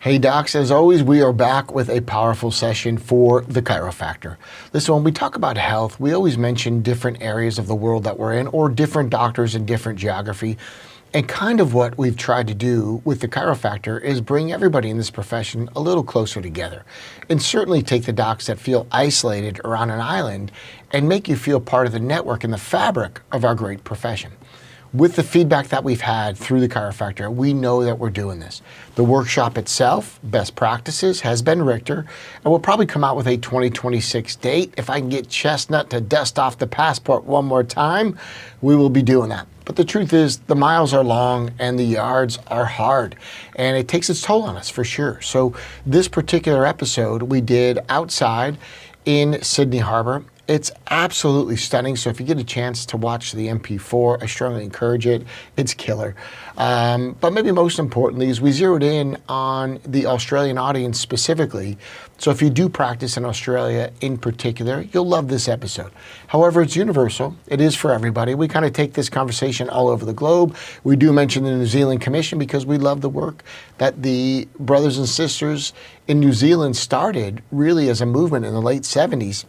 Hey docs, as always, we are back with a powerful session for the Chiro-Factor. Listen, when we talk about health, we always mention different areas of the world that we're in or different doctors in different geography. And kind of what we've tried to do with the Chiro-Factor is bring everybody in this profession a little closer together. And certainly take the docs that feel isolated or on an island and make you feel part of the network and the fabric of our great profession. With the feedback that we've had through the Chiro-Factor, we know that we're doing this. The workshop itself, best practices, has been Richter, and we'll probably come out with a 2026 date. If I can get Chestnut to dust off the passport one more time, we will be doing that. But the truth is, the miles are long and the yards are hard, and it takes its toll on us for sure. So this particular episode we did outside in Sydney Harbor. It's absolutely stunning. So if you get a chance to watch the MP4, I strongly encourage it. It's killer. But maybe most importantly is we zeroed in on the Australian audience specifically. So if you do practice in Australia in particular, you'll love this episode. However, it's universal. It is for everybody. We kind of take this conversation all over the globe. We do mention the New Zealand Commission because we love the work that the brothers and sisters in New Zealand started really as a movement in the late 70s.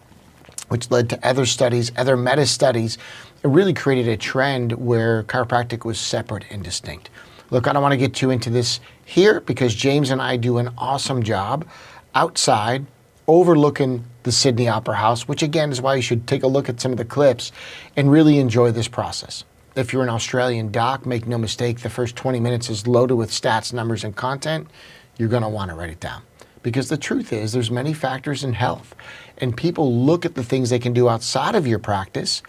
Which led to other studies, other meta-studies. It really created a trend where chiropractic was separate and distinct. Look, I don't want to get too into this here because James and I do an awesome job outside overlooking the Sydney Opera House, which again is why you should take a look at some of the clips and really enjoy this process. If you're an Australian doc, make no mistake, the first 20 minutes is loaded with stats, numbers, and content. You're going to want to write it down. Because the truth is, there's many factors in health, and people look at the things they can do outside of your practice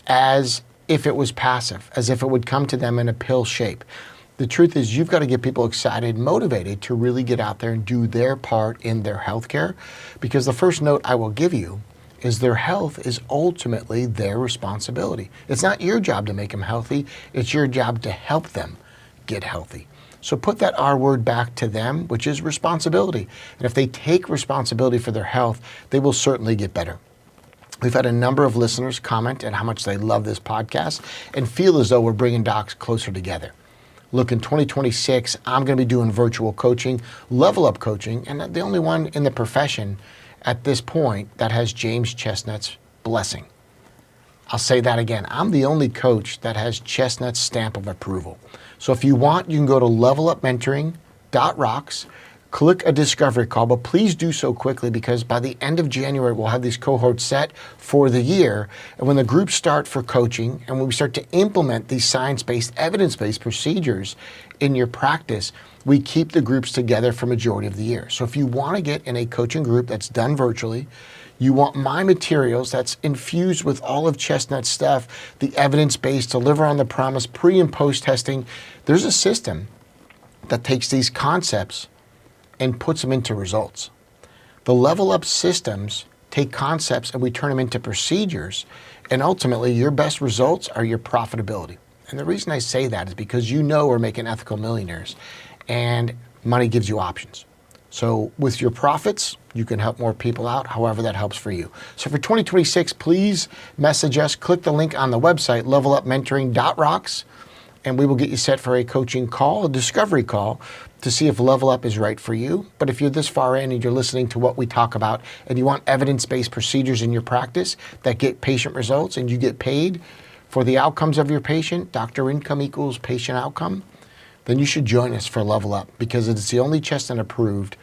as if it was passive, as if it would come to them in a pill shape. The truth is, you've got to get people excited, motivated to really get out there and do their part in their healthcare, because the first note I will give you is their health is ultimately their responsibility. It's not your job to make them healthy, it's your job to help them get healthy. So put that R word back to them, which is responsibility. And if they take responsibility for their health, they will certainly get better. We've had a number of listeners comment on how much they love this podcast and feel as though we're bringing docs closer together. Look, in 2026, I'm going to be doing virtual coaching, level up coaching, and the only one in the profession at this point that has James Chestnut's blessing. I'll say that again. I'm the only coach that has Chestnut's stamp of approval. So if you want, you can go to levelupmentoring.rocks, click a discovery call, but please do so quickly because by the end of January, we'll have these cohorts set for the year. And when the groups start for coaching and when we start to implement these science-based, evidence-based procedures in your practice, we keep the groups together for majority of the year. So if you want to get in a coaching group that's done virtually, you want my materials that's infused with all of Chestnut's stuff, the evidence-based, deliver on the promise, pre and post testing. There's a system that takes these concepts and puts them into results. The level up systems take concepts and we turn them into procedures, and ultimately your best results are your profitability. And the reason I say that is because you know we're making ethical millionaires and money gives you options. So with your profits, you can help more people out, however that helps for you. So for 2026, please message us, click the link on the website, levelupmentoring.rocks, and we will get you set for a coaching call, a discovery call, to see if Level Up is right for you. But if you're this far in and you're listening to what we talk about and you want evidence-based procedures in your practice that get patient results and you get paid for the outcomes of your patient, doctor income equals patient outcome, then you should join us for Level Up because it's the only Chestnut approved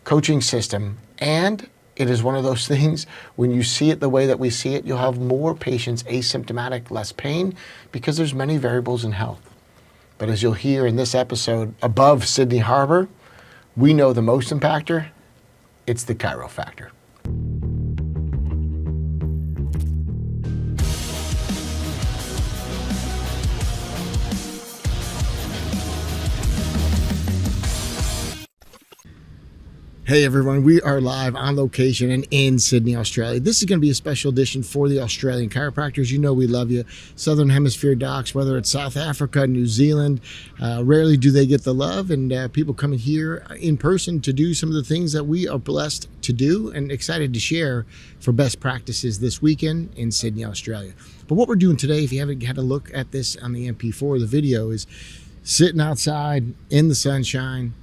coaching system, and it is one of those things, when you see it the way that we see it, you'll have more patients asymptomatic, less pain, because there's many variables in health. But as you'll hear in this episode, above Sydney Harbor, we know the most impactor, it's the Chiro-Factor. Hey everyone, we are live on location and in Sydney, Australia. This is going to be a special edition for the Australian chiropractors. You know we love you. Southern Hemisphere docs, whether it's South Africa, New Zealand, rarely do they get the love, and people coming here in person to do some of the things that we are blessed to do and excited to share for best practices this weekend in Sydney, Australia. But what we're doing today, if you haven't had a look at this on the MP4, the video is sitting outside in the sunshine,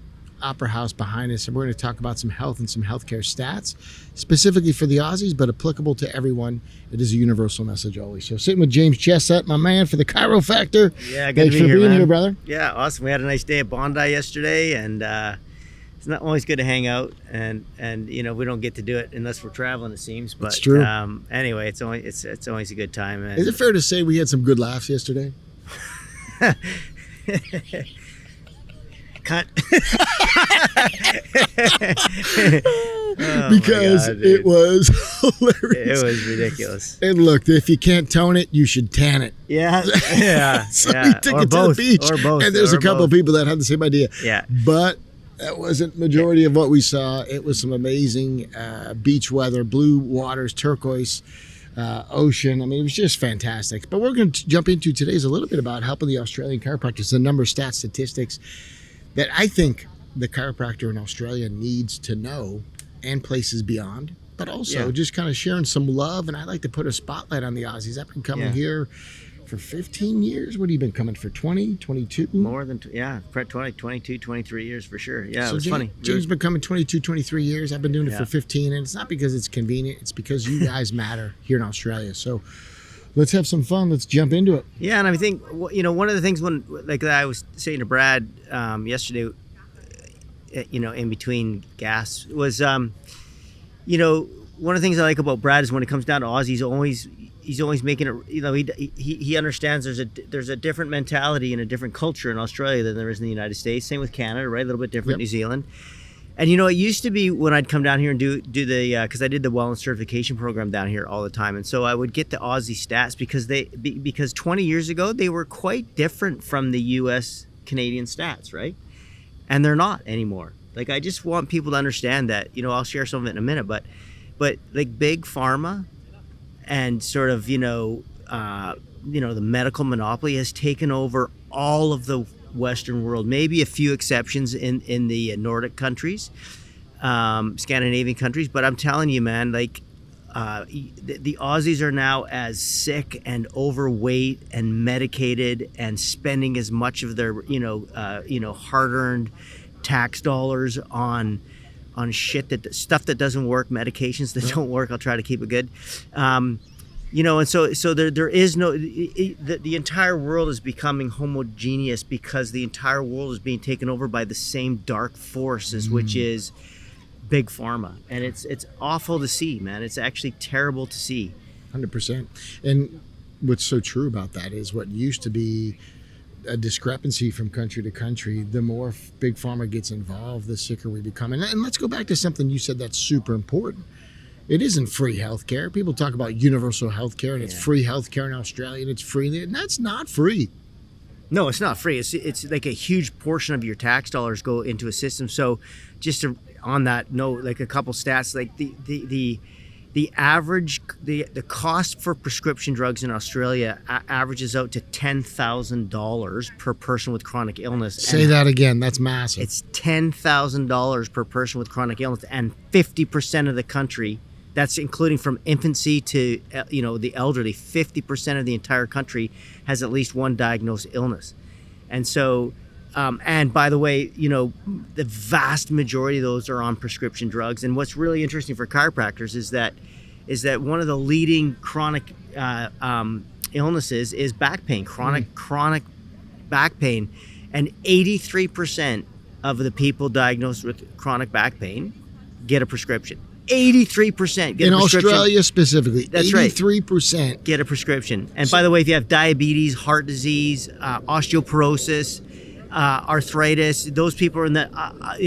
Opera House behind us, and we're going to talk about some health and some healthcare stats, specifically for the Aussies, but applicable to everyone. It is a universal message always. So sitting with James Chestnut, my man, for the Chiro-Factor. Yeah, good Thanks to be for here, being man. here, brother. Yeah, awesome. We had a nice day at Bondi yesterday, and it's not always good to hang out, and we don't get to do it unless we're traveling, it seems. But it's true. Anyway, it's always a good time. And is it fair to say we had some good laughs yesterday? Cut. Because God, it was hilarious. It was ridiculous. And look, if you can't tone it, you should tan it. Yeah. So yeah. we took Or it both. to the beach. Or both. And there's Or a couple both. of people that had the same idea. Yeah. But that wasn't majority of what we saw. It was some amazing beach weather, blue waters, turquoise ocean. I mean, it was just fantastic. But we're going to jump into today is a little bit about helping the Australian chiropractors, the number of stats, statistics that I think the chiropractor in Australia needs to know, and places beyond, but also just kind of sharing some love. And I like to put a spotlight on the Aussies. I've been coming here for 15 years. What have you been coming for? 20, 22? More than, 20, 22, 23 years for sure. Yeah, So it was funny. James been coming 22, 23 years. I've been doing it for 15, and it's not because it's convenient. It's because you guys matter here in Australia. So let's have some fun. Let's jump into it. Yeah, and I think one of the things that I was saying to Brad yesterday, in between gas was, one of the things I like about Brad is when it comes down to Oz, he's always making it. He understands there's a different mentality and a different culture in Australia than there is in the United States. Same with Canada, right? A little bit different. New Zealand. And it used to be when I'd come down here and do the because I did the wellness certification program down here all the time, and so I would get the Aussie stats because 20 years ago they were quite different from the U.S. Canadian stats, right? And they're not anymore. Like, I just want people to understand that. I'll share some of it in a minute, but like big pharma and sort of the medical monopoly has taken over all of the Western world, maybe a few exceptions in the Nordic countries, Scandinavian countries, but I'm telling you, man, like the Aussies are now as sick and overweight and medicated and spending as much of their hard-earned tax dollars on stuff that doesn't work, medications that don't work. I'll try to keep it good. And so there is no, the entire world is becoming homogeneous because the entire world is being taken over by the same dark forces, which is big pharma. And it's awful to see, man. It's actually terrible to see. 100%. And what's so true about that is what used to be a discrepancy from country to country, the more big pharma gets involved, the sicker we become. And let's go back to something you said that's super important. It isn't free healthcare. People talk about universal healthcare, and it's free healthcare in Australia, and it's free. And that's not free. No, it's not free. It's like a huge portion of your tax dollars go into a system. So, just on that note, like a couple stats, like the average the cost for prescription drugs in Australia averages out to $10,000 per person with chronic illness. Say that again. That's massive. It's $10,000 per person with chronic illness, and 50% of the country. That's including from infancy to the elderly. 50% of the entire country has at least one diagnosed illness, and so, and by the way, the vast majority of those are on prescription drugs. And what's really interesting for chiropractors is that one of the leading chronic illnesses is back pain, chronic back pain, and 83% of the people diagnosed with chronic back pain get a prescription. 83% get in a prescription. Australia specifically. That's 83% get a prescription. And by the way, if you have diabetes, heart disease, osteoporosis, arthritis, those people are in the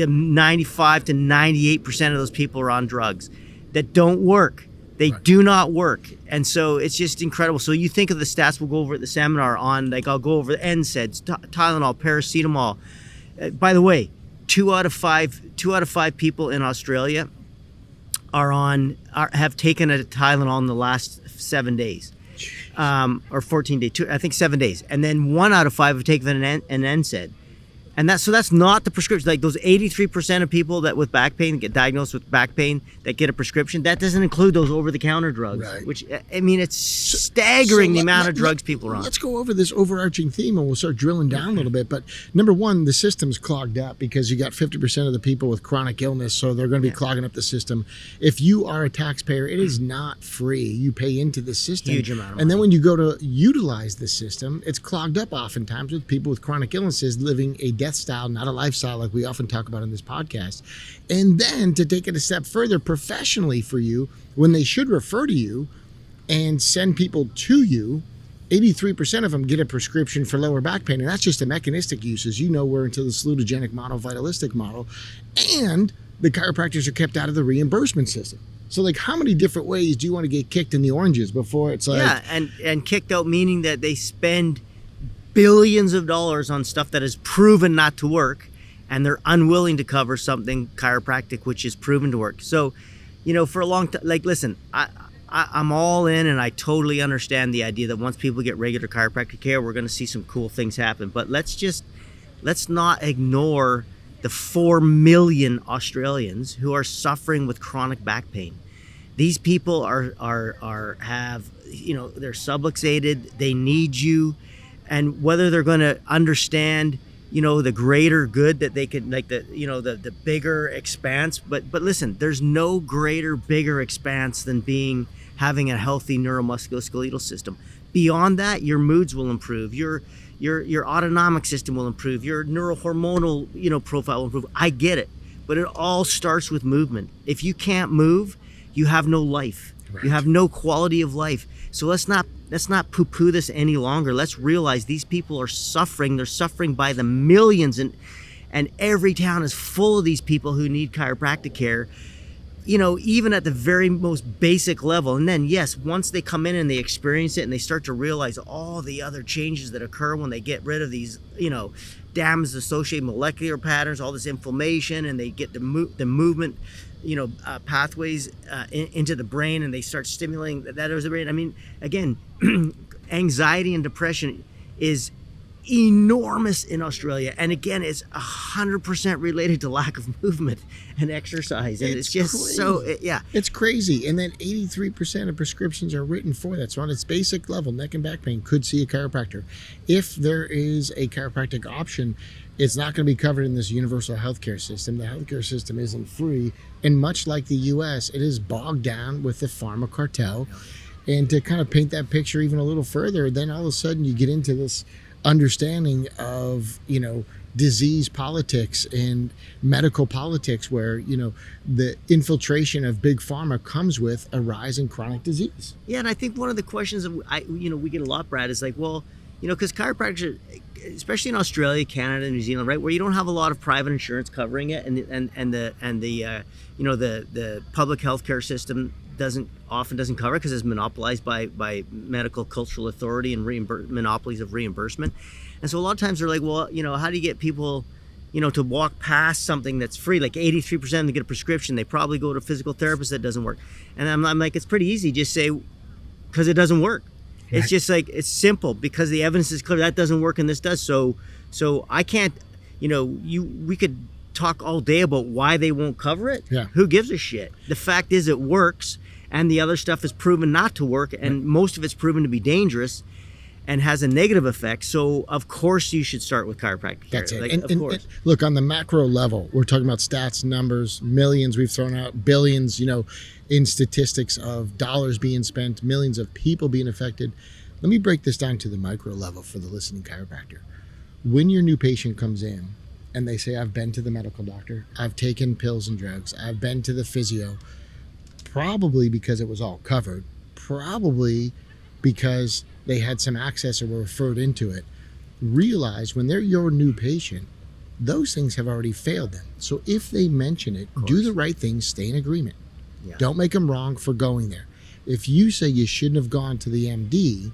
95 to 98% of those people are on drugs that don't work. They do not work. And so it's just incredible. So you think of the stats we'll go over at the seminar on, like I'll go over the NSAIDs, Tylenol, paracetamol. By the way, 2 out of 5 people in Australia have taken a Tylenol in the last 7 days, or 14 days. I think 7 days, and then 1 out of 5 have taken an NSAID. And that's not the prescription. Like those 83% of people that with back pain get diagnosed with back pain that get a prescription, that doesn't include those over-the-counter drugs. Right. Which, I mean, it's staggering the amount of drugs people are on. Let's go over this overarching theme and we'll start drilling down a little bit. But number one, the system's clogged up because you got 50% of the people with chronic illness, so they're going to be clogging up the system. If you are a taxpayer, it is not free. You pay into the system. Huge amount of money. And then when you go to utilize the system, it's clogged up oftentimes with people with chronic illnesses living a death style, not a lifestyle like we often talk about in this podcast. And then to take it a step further professionally for you, when they should refer to you and send people to you, 83% of them get a prescription for lower back pain. And that's just a mechanistic use. As you know, we're into the salutogenic model, vitalistic model. And the chiropractors are kept out of the reimbursement system. So like how many different ways do you want to get kicked in the oranges before it's like... Yeah, and kicked out meaning that they spend billions of dollars on stuff that is proven not to work, and they're unwilling to cover something chiropractic which is proven to work. So, for a long time, like, listen, I'm all in, and I totally understand the idea that once people get regular chiropractic care, we're going to see some cool things happen. But let's not ignore the 4 million Australians who are suffering with chronic back pain. These people have they're subluxated, they need you. And whether they're going to understand, the greater good that they could, like the bigger expanse. But listen, there's no greater, bigger expanse than having a healthy neuromusculoskeletal system. Beyond that, your moods will improve. Your autonomic system will improve. Your neurohormonal, profile will improve. I get it, but it all starts with movement. If you can't move, you have no life. Right. You have no quality of life. So let's not poo-poo this any longer. Let's realize these people are suffering. They're suffering by the millions, and every town is full of these people who need chiropractic care, even at the very most basic level. And then, yes, once they come in and they experience it and they start to realize all the other changes that occur when they get rid of these, damaged associated molecular patterns, all this inflammation, and they get the movement, pathways into the brain, and they start stimulating that area of the brain. I mean, again, anxiety and depression is enormous in Australia, and again, it's 100% related to lack of movement and exercise, and it's just crazy. It's crazy. And then 83% of prescriptions are written for that. So on its basic level, neck and back pain could see a chiropractor. If there is a chiropractic option, it's not going to be covered in this universal healthcare system. The healthcare system isn't free, and much like the US, it is bogged down with the pharma cartel. And to kind of paint that picture even a little further, then all of a sudden you get into this understanding of disease politics and medical politics, where the infiltration of big pharma comes with a rise in chronic disease. Yeah, and I think one of the questions that we get a lot, Brad, is like, well, because chiropractors, especially in Australia, Canada, and New Zealand, right, where you don't have a lot of private insurance covering it, and the public healthcare system often doesn't cover it because it's monopolized by medical cultural authority and monopolies of reimbursement. And so a lot of times they're like, well, how do you get people, to walk past something that's free? Like 83% of them get a prescription, they probably go to a physical therapist that doesn't work. And I'm like, it's pretty easy. Just say, because it doesn't work. Right. It's just like, it's simple, because the evidence is clear that doesn't work and this does. So I can't, we could talk all day about why they won't cover it. Yeah. Who gives a shit? The fact is it works, and the other stuff is proven not to work, and most of it's proven to be dangerous and has a negative effect. So of course you should start with chiropractic care. That's it. Like, and look, on the macro level, we're talking about stats, numbers, millions we've thrown out, billions, in statistics of dollars being spent, millions of people being affected. Let me break this down to the micro level for the listening chiropractor. When your new patient comes in and they say, I've been to the medical doctor, I've taken pills and drugs, I've been to the physio, probably because it was all covered, probably because they had some access or were referred into it, realize when they're your new patient, those things have already failed them. So if they mention it, do the right thing, stay in agreement. Yeah. Don't make them wrong for going there. If you say you shouldn't have gone to the MD,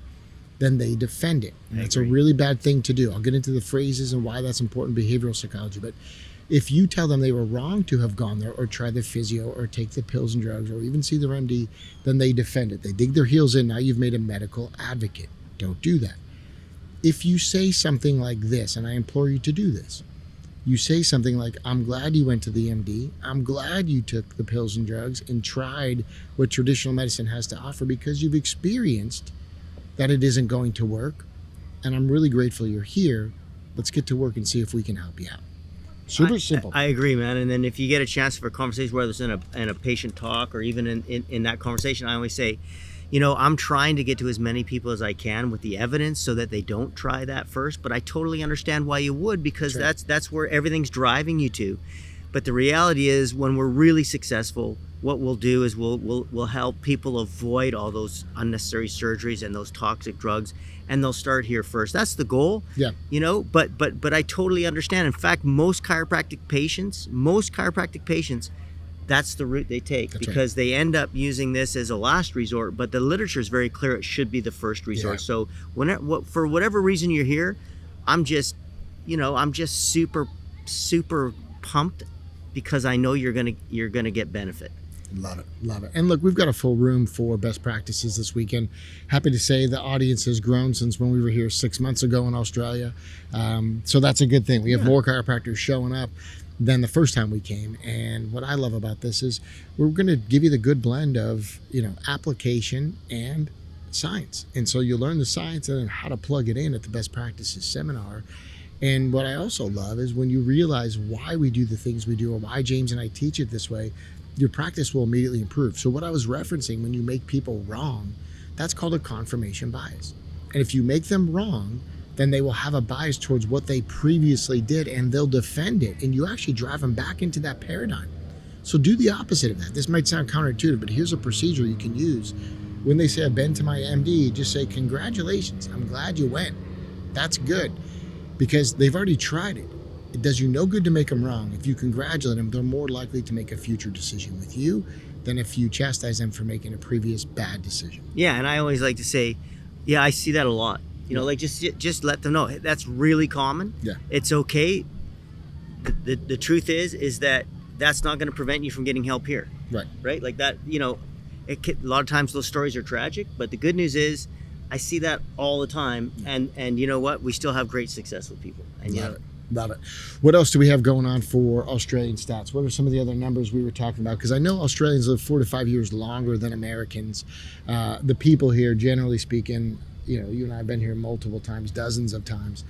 then they defend it. That's a really bad thing to do. I'll get into the phrases and why that's important in behavioral psychology. But if you tell them they were wrong to have gone there or try the physio or take the pills and drugs or even see their MD, then they defend it. They dig their heels in. Now you've made a medical advocate. Don't do that. If you say something like this, and I implore you to do this, you say something like, I'm glad you went to the MD. I'm glad you took the pills and drugs and tried what traditional medicine has to offer, because you've experienced that it isn't going to work. And I'm really grateful you're here. Let's get to work and see if we can help you out. Super simple. I agree, man. And then if you get a chance for a conversation, whether it's in a patient talk or even in that conversation, I always say, I'm trying to get to as many people as I can with the evidence so that they don't try that first. But I totally understand why you would, because that's where everything's driving you to. But the reality is, when we're really successful, what we'll do is we'll help people avoid all those unnecessary surgeries and those toxic drugs, and they'll start here first. That's the goal. Yeah. But I totally understand. In fact, most chiropractic patients, that's the route they take, because they end up using this as a last resort. But the literature is very clear; it should be the first resort. Yeah. So for whatever reason you're here, I'm just super pumped, because I know you're gonna get benefit. Love it. And look, we've got a full room for best practices this weekend. Happy to say the audience has grown since when we were here 6 months ago in Australia. So that's a good thing. We have more chiropractors showing up than the first time we came. And what I love about this is we're going to give you the good blend of, application and science. And so you'll learn the science and then how to plug it in at the best practices seminar. And what I also love is when you realize why we do the things we do, or why James and I teach it this way, your practice will immediately improve. So what I was referencing, when you make people wrong, that's called a confirmation bias. And if you make them wrong, then they will have a bias towards what they previously did, and they'll defend it. And you actually drive them back into that paradigm. So do the opposite of that. This might sound counterintuitive, but here's a procedure you can use. When they say, I've been to my MD, just say, congratulations, I'm glad you went. That's good, because they've already tried it. It does you no good to make them wrong. If you congratulate them, they're more likely to make a future decision with you than if you chastise them for making a previous bad decision. Yeah, and I always like to say, I see that a lot. Just let them know that's really common. Yeah, it's okay. The truth is that that's not going to prevent you from getting help here. Right. Like that. A lot of times those stories are tragic, but the good news is, I see that all the time, and you know what? We still have great success with people. And Love it. What else do we have going on for Australian stats? What are some of the other numbers we were talking about? Because I know Australians live 4 to 5 years longer than Americans. The people here, generally speaking, you and I have been here multiple times, dozens of times.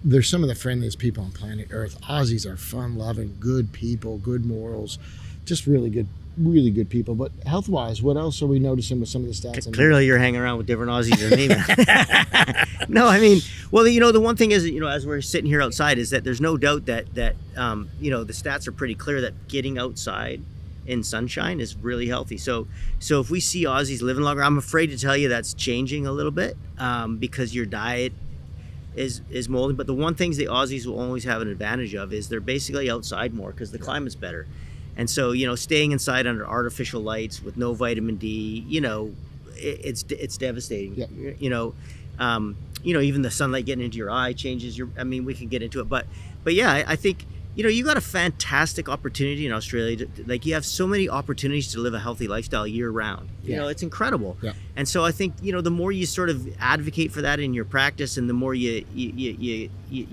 They're some of the friendliest people on planet Earth. Aussies are fun-loving, good people, good morals, just really good people. But health-wise, what else are we noticing with some of the stats? Clearly, you're hanging around with different Aussies than me, man. No, I mean, well, the one thing is, as we're sitting here outside, is that there's no doubt that the stats are pretty clear that getting outside in sunshine is really healthy. So if we see Aussies living longer, I'm afraid to tell you that's changing a little bit, because your diet is molding. But the one things the Aussies will always have an advantage of is they're basically outside more because the climate's better. And so, staying inside under artificial lights with no vitamin D, it's devastating. Yeah. Even the sunlight getting into your eye changes we can get into it. But yeah, I think, you got a fantastic opportunity in Australia. You have so many opportunities to live a healthy lifestyle year round. It's incredible. Yeah. And so I think, the more you sort of advocate for that in your practice, and the more you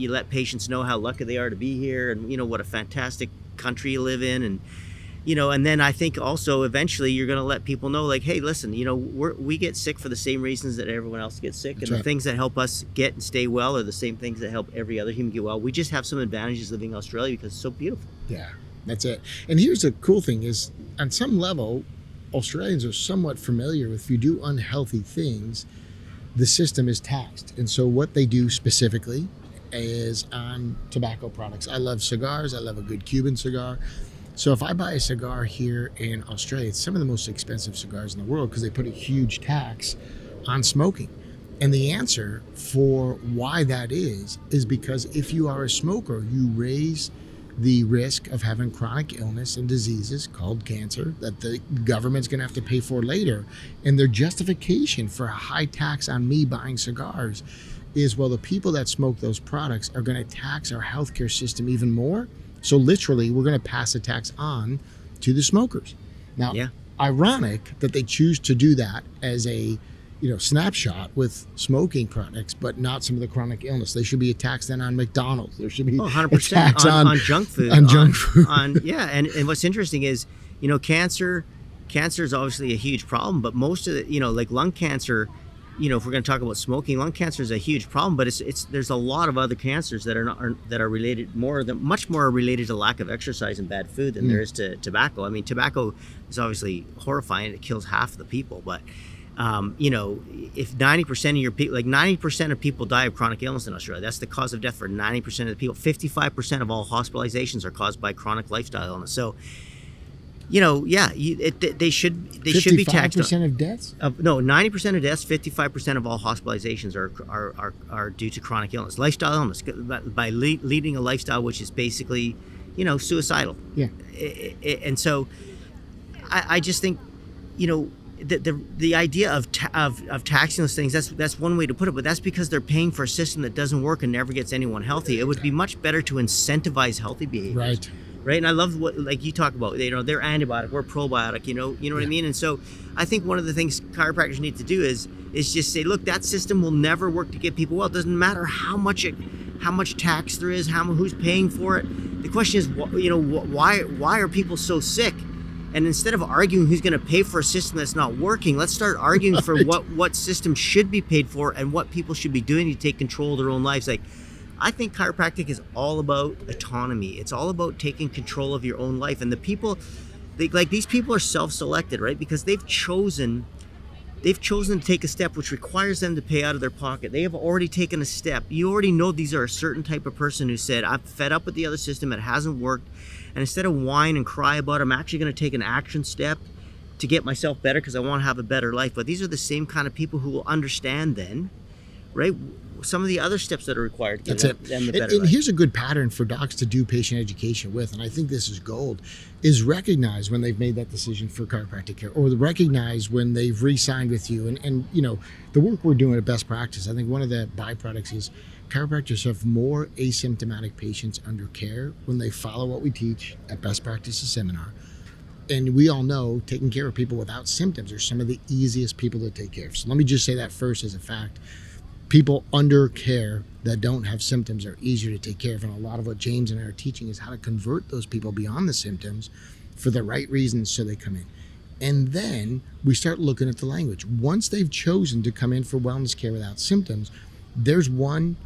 let patients know how lucky they are to be here, and, what a fantastic country you live in, and then I think also eventually you're going to let people know, hey, listen, we get sick for the same reasons that everyone else gets sick. That's and right. the things that help us get and stay well are the same things that help every other human get well. We just have some advantages living in Australia because it's so beautiful. Yeah, that's it. And here's the cool thing is, on some level, Australians are somewhat familiar with, if you do unhealthy things, the system is taxed. And so what they do specifically is on tobacco products. I love cigars. I love a good Cuban cigar. So if I buy a cigar here in Australia, it's some of the most expensive cigars in the world because they put a huge tax on smoking. And the answer for why that is because if you are a smoker, you raise the risk of having chronic illness and diseases called cancer that the government's going to have to pay for later. And their justification for a high tax on me buying cigars is, well, the people that smoke those products are going to tax our healthcare system even more. So literally, we're going to pass a tax on to the smokers. Now, ironic that they choose to do that as a snapshot with smoking products, but not some of the chronic illness. They should be a tax then on McDonald's. There should be 100% a tax on junk food. On junk food. And what's interesting is, cancer is obviously a huge problem, but most of the, like lung cancer, if we're going to talk about smoking, lung cancer is a huge problem, but there's a lot of other cancers that are related much more related to lack of exercise and bad food than there is to tobacco. I mean, tobacco is obviously horrifying. It kills half the people, but if 90% of your people, like 90% of people die of chronic illness in Australia, that's the cause of death for 90% of the people. 55% of all hospitalizations are caused by chronic lifestyle illness. So, they should be taxed. 55% of deaths? No, 90% of deaths, 55% of all hospitalizations are due to chronic illness, lifestyle illness, by leading a lifestyle which is basically, suicidal. Yeah. And so, I just think, the idea of taxing those things, that's one way to put it, but that's because they're paying for a system that doesn't work and never gets anyone healthy. It would be much better to incentivize healthy behaviors. Right. And I love what, like you talk about, they're antibiotic, we're probiotic, you know what I mean? And so I think one of the things chiropractors need to do is just say, look, that system will never work to get people well. It doesn't matter how much tax there is, who's paying for it. The question is, why are people so sick? And instead of arguing who's going to pay for a system that's not working, let's start arguing for what system should be paid for and what people should be doing to take control of their own lives. Like, I think chiropractic is all about autonomy. It's all about taking control of your own life. And the people, these people are self-selected, right? Because they've chosen to take a step which requires them to pay out of their pocket. They have already taken a step. You already know these are a certain type of person who said, I'm fed up with the other system, it hasn't worked. And instead of whine and cry about it, I'm actually going to take an action step to get myself better because I want to have a better life. But these are the same kind of people who will understand then, right, some of the other steps that are required to get them the better life. And here's a good pattern for docs to do patient education with, and I think this is gold, is recognize when they've made that decision for chiropractic care, or recognize when they've re-signed with you. And the work we're doing at Best Practice, I think one of the byproducts is chiropractors have more asymptomatic patients under care when they follow what we teach at Best Practices Seminar. And we all know taking care of people without symptoms are some of the easiest people to take care of. So let me just say that first as a fact. People under care that don't have symptoms are easier to take care of. And a lot of what James and I are teaching is how to convert those people beyond the symptoms for the right reasons so they come in. And then we start looking at the language. Once they've chosen to come in for wellness care without symptoms, there's one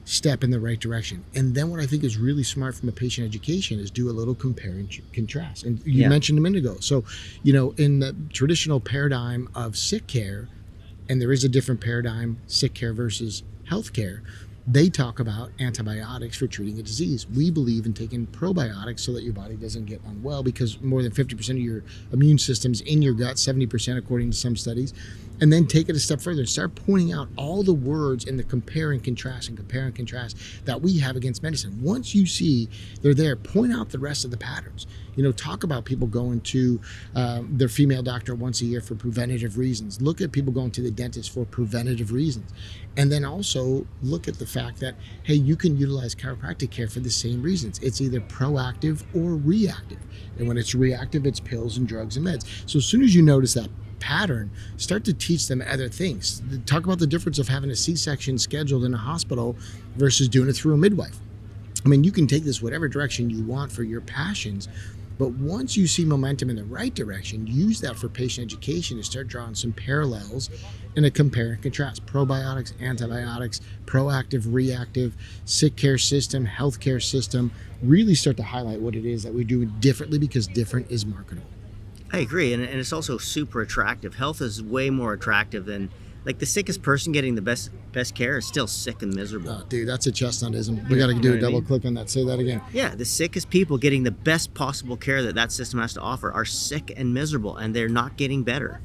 step in the right direction. And then what I think is really smart from a patient education is do a little compare and contrast. And you mentioned a minute ago. So, in the traditional paradigm of sick care, and there is a different paradigm, sick care versus health care, they talk about antibiotics for treating a disease. We believe in taking probiotics so that your body doesn't get unwell, because more than 50% of your immune system's in your gut, 70% according to some studies. And then take it a step further and start pointing out all the words in the compare and contrast that we have against medicine. Once you see they're there, point out the rest of the patterns. Talk about people going to their female doctor once a year for preventative reasons. Look at people going to the dentist for preventative reasons. And then also look at the fact that, hey, you can utilize chiropractic care for the same reasons. It's either proactive or reactive. And when it's reactive, it's pills and drugs and meds. So as soon as you notice that pattern, start to teach them other things. Talk about the difference of having a C-section scheduled in a hospital versus doing it through a midwife. I mean, you can take this whatever direction you want for your passions, but once you see momentum in the right direction, use that for patient education to start drawing some parallels in a compare and contrast. Probiotics, antibiotics, proactive, reactive, sick care system, healthcare system. Really start to highlight what it is that we do differently, because different is marketable. I agree, and it's also super attractive. Health is way more attractive than, like, the sickest person getting the best care is still sick and miserable. Oh, dude, that's a Chestnutism. We got to do a double click on that. Say that again. Yeah, the sickest people getting the best possible care that system has to offer are sick and miserable, and they're not getting better.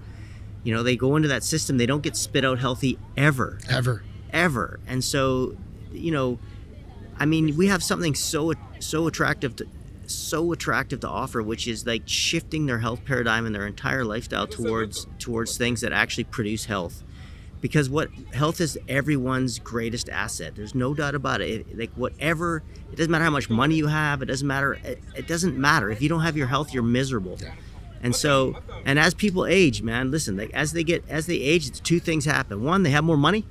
They go into that system, they don't get spit out healthy ever. And so, I mean, we have something so attractive to offer, which is like shifting their health paradigm and their entire lifestyle towards things that actually produce health. Because health is everyone's greatest asset. There's no doubt about it. It doesn't matter how much money you have. It doesn't matter. It doesn't matter. If you don't have your health, you're miserable. Yeah. And so, and as people age, man, listen, like as they age, two things happen. One, they have more money,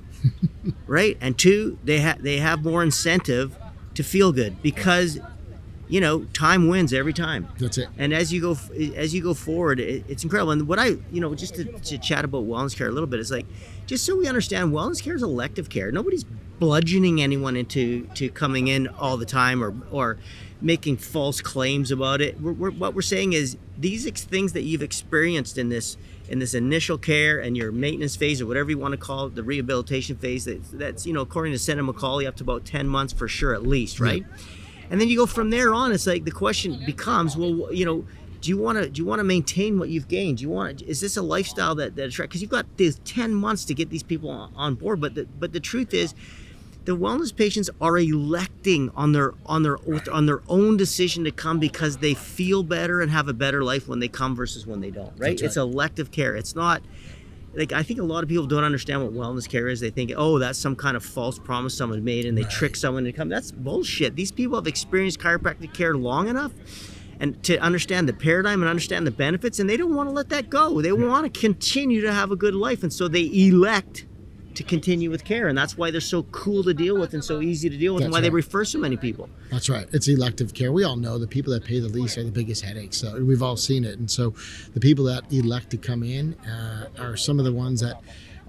right? And two, they have more incentive to feel good because, you know, time wins every time. That's it. And as you go forward, it's incredible. And what I, you know, just to chat about wellness care a little bit, is like, just so we understand, wellness care is elective care. Nobody's bludgeoning anyone into coming in all the time or making false claims about it. What we're saying is these things that you've experienced in this initial care and your maintenance phase, or whatever you want to call it, the rehabilitation phase, that's, you know, according to Senator Macaulay, up to about 10 months for sure, at least, right? Yeah. And then you go from there on. It's like the question becomes, well, you know, do you want to maintain what you've gained? Is this a lifestyle that attracts? Because you've got these 10 months to get these people on board. But the truth is, the wellness patients are electing on their own decision to come because they feel better and have a better life when they come versus when they don't. Right? It's elective care. It's not. Like, I think a lot of people don't understand what wellness care is. They think, oh, that's some kind of false promise someone made and they trick someone to come. That's bullshit. These people have experienced chiropractic care long enough and to understand the paradigm and understand the benefits, and they don't want to let that go. They want to continue to have a good life, and so they elect to continue with care, and that's why they're so cool to deal with and so easy to deal with, and why they refer so many people. That's right. It's elective care. We all know the people that pay the least are the biggest headaches. So we've all seen it, and so the people that elect to come in are some of the ones that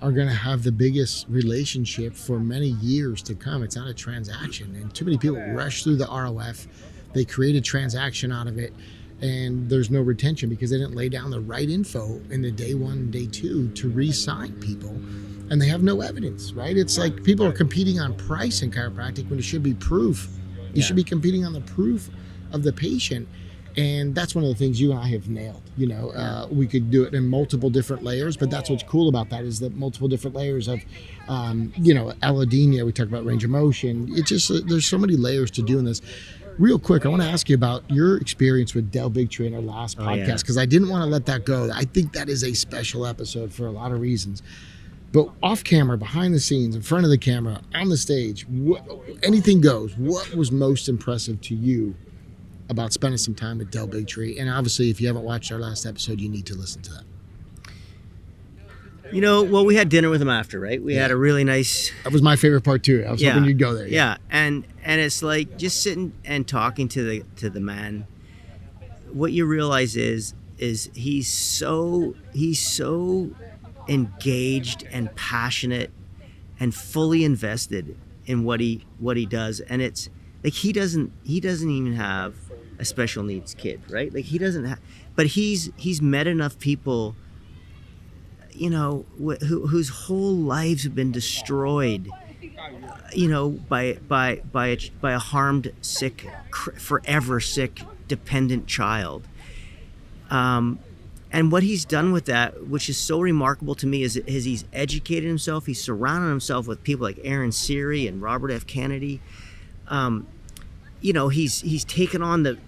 are going to have the biggest relationship for many years to come. It's not a transaction, and too many people rush through the ROF. They create a transaction out of it, and there's no retention because they didn't lay down the right info in the day one and day two to re-sign people. And they have no evidence, right? It's like people are competing on price in chiropractic when it should be proof. You should be competing on the proof of the patient. And that's one of the things you and I have nailed. You know, we could do it in multiple different layers, but that's what's cool about that is that multiple different layers of, you know, allodynia. We talk about range of motion. It's just, there's so many layers to doing this. Real quick, I want to ask you about your experience with Del Bigtree in our last podcast, because I didn't want to let that go. I think that is a special episode for a lot of reasons. But off camera, behind the scenes, in front of the camera, on the stage, anything goes. What was most impressive to you about spending some time with Del Bigtree? And obviously, if you haven't watched our last episode, you need to listen to that. You know, well, we had dinner with him after, right? We had a really nice... That was my favorite part, too. I was hoping you'd go there. Yeah, and it's like just sitting and talking to the man. What you realize is he's so engaged and passionate and fully invested in what he does, and it's like he doesn't even have a special needs kid, right? Like he doesn't have, but he's met enough people, you know, whose whole lives have been destroyed, you know, by a harmed, sick, forever sick, dependent child. And what he's done with that, which is so remarkable to me, is he's educated himself. He's surrounded himself with people like Aaron Seary and Robert F. Kennedy. You know, he's taken on the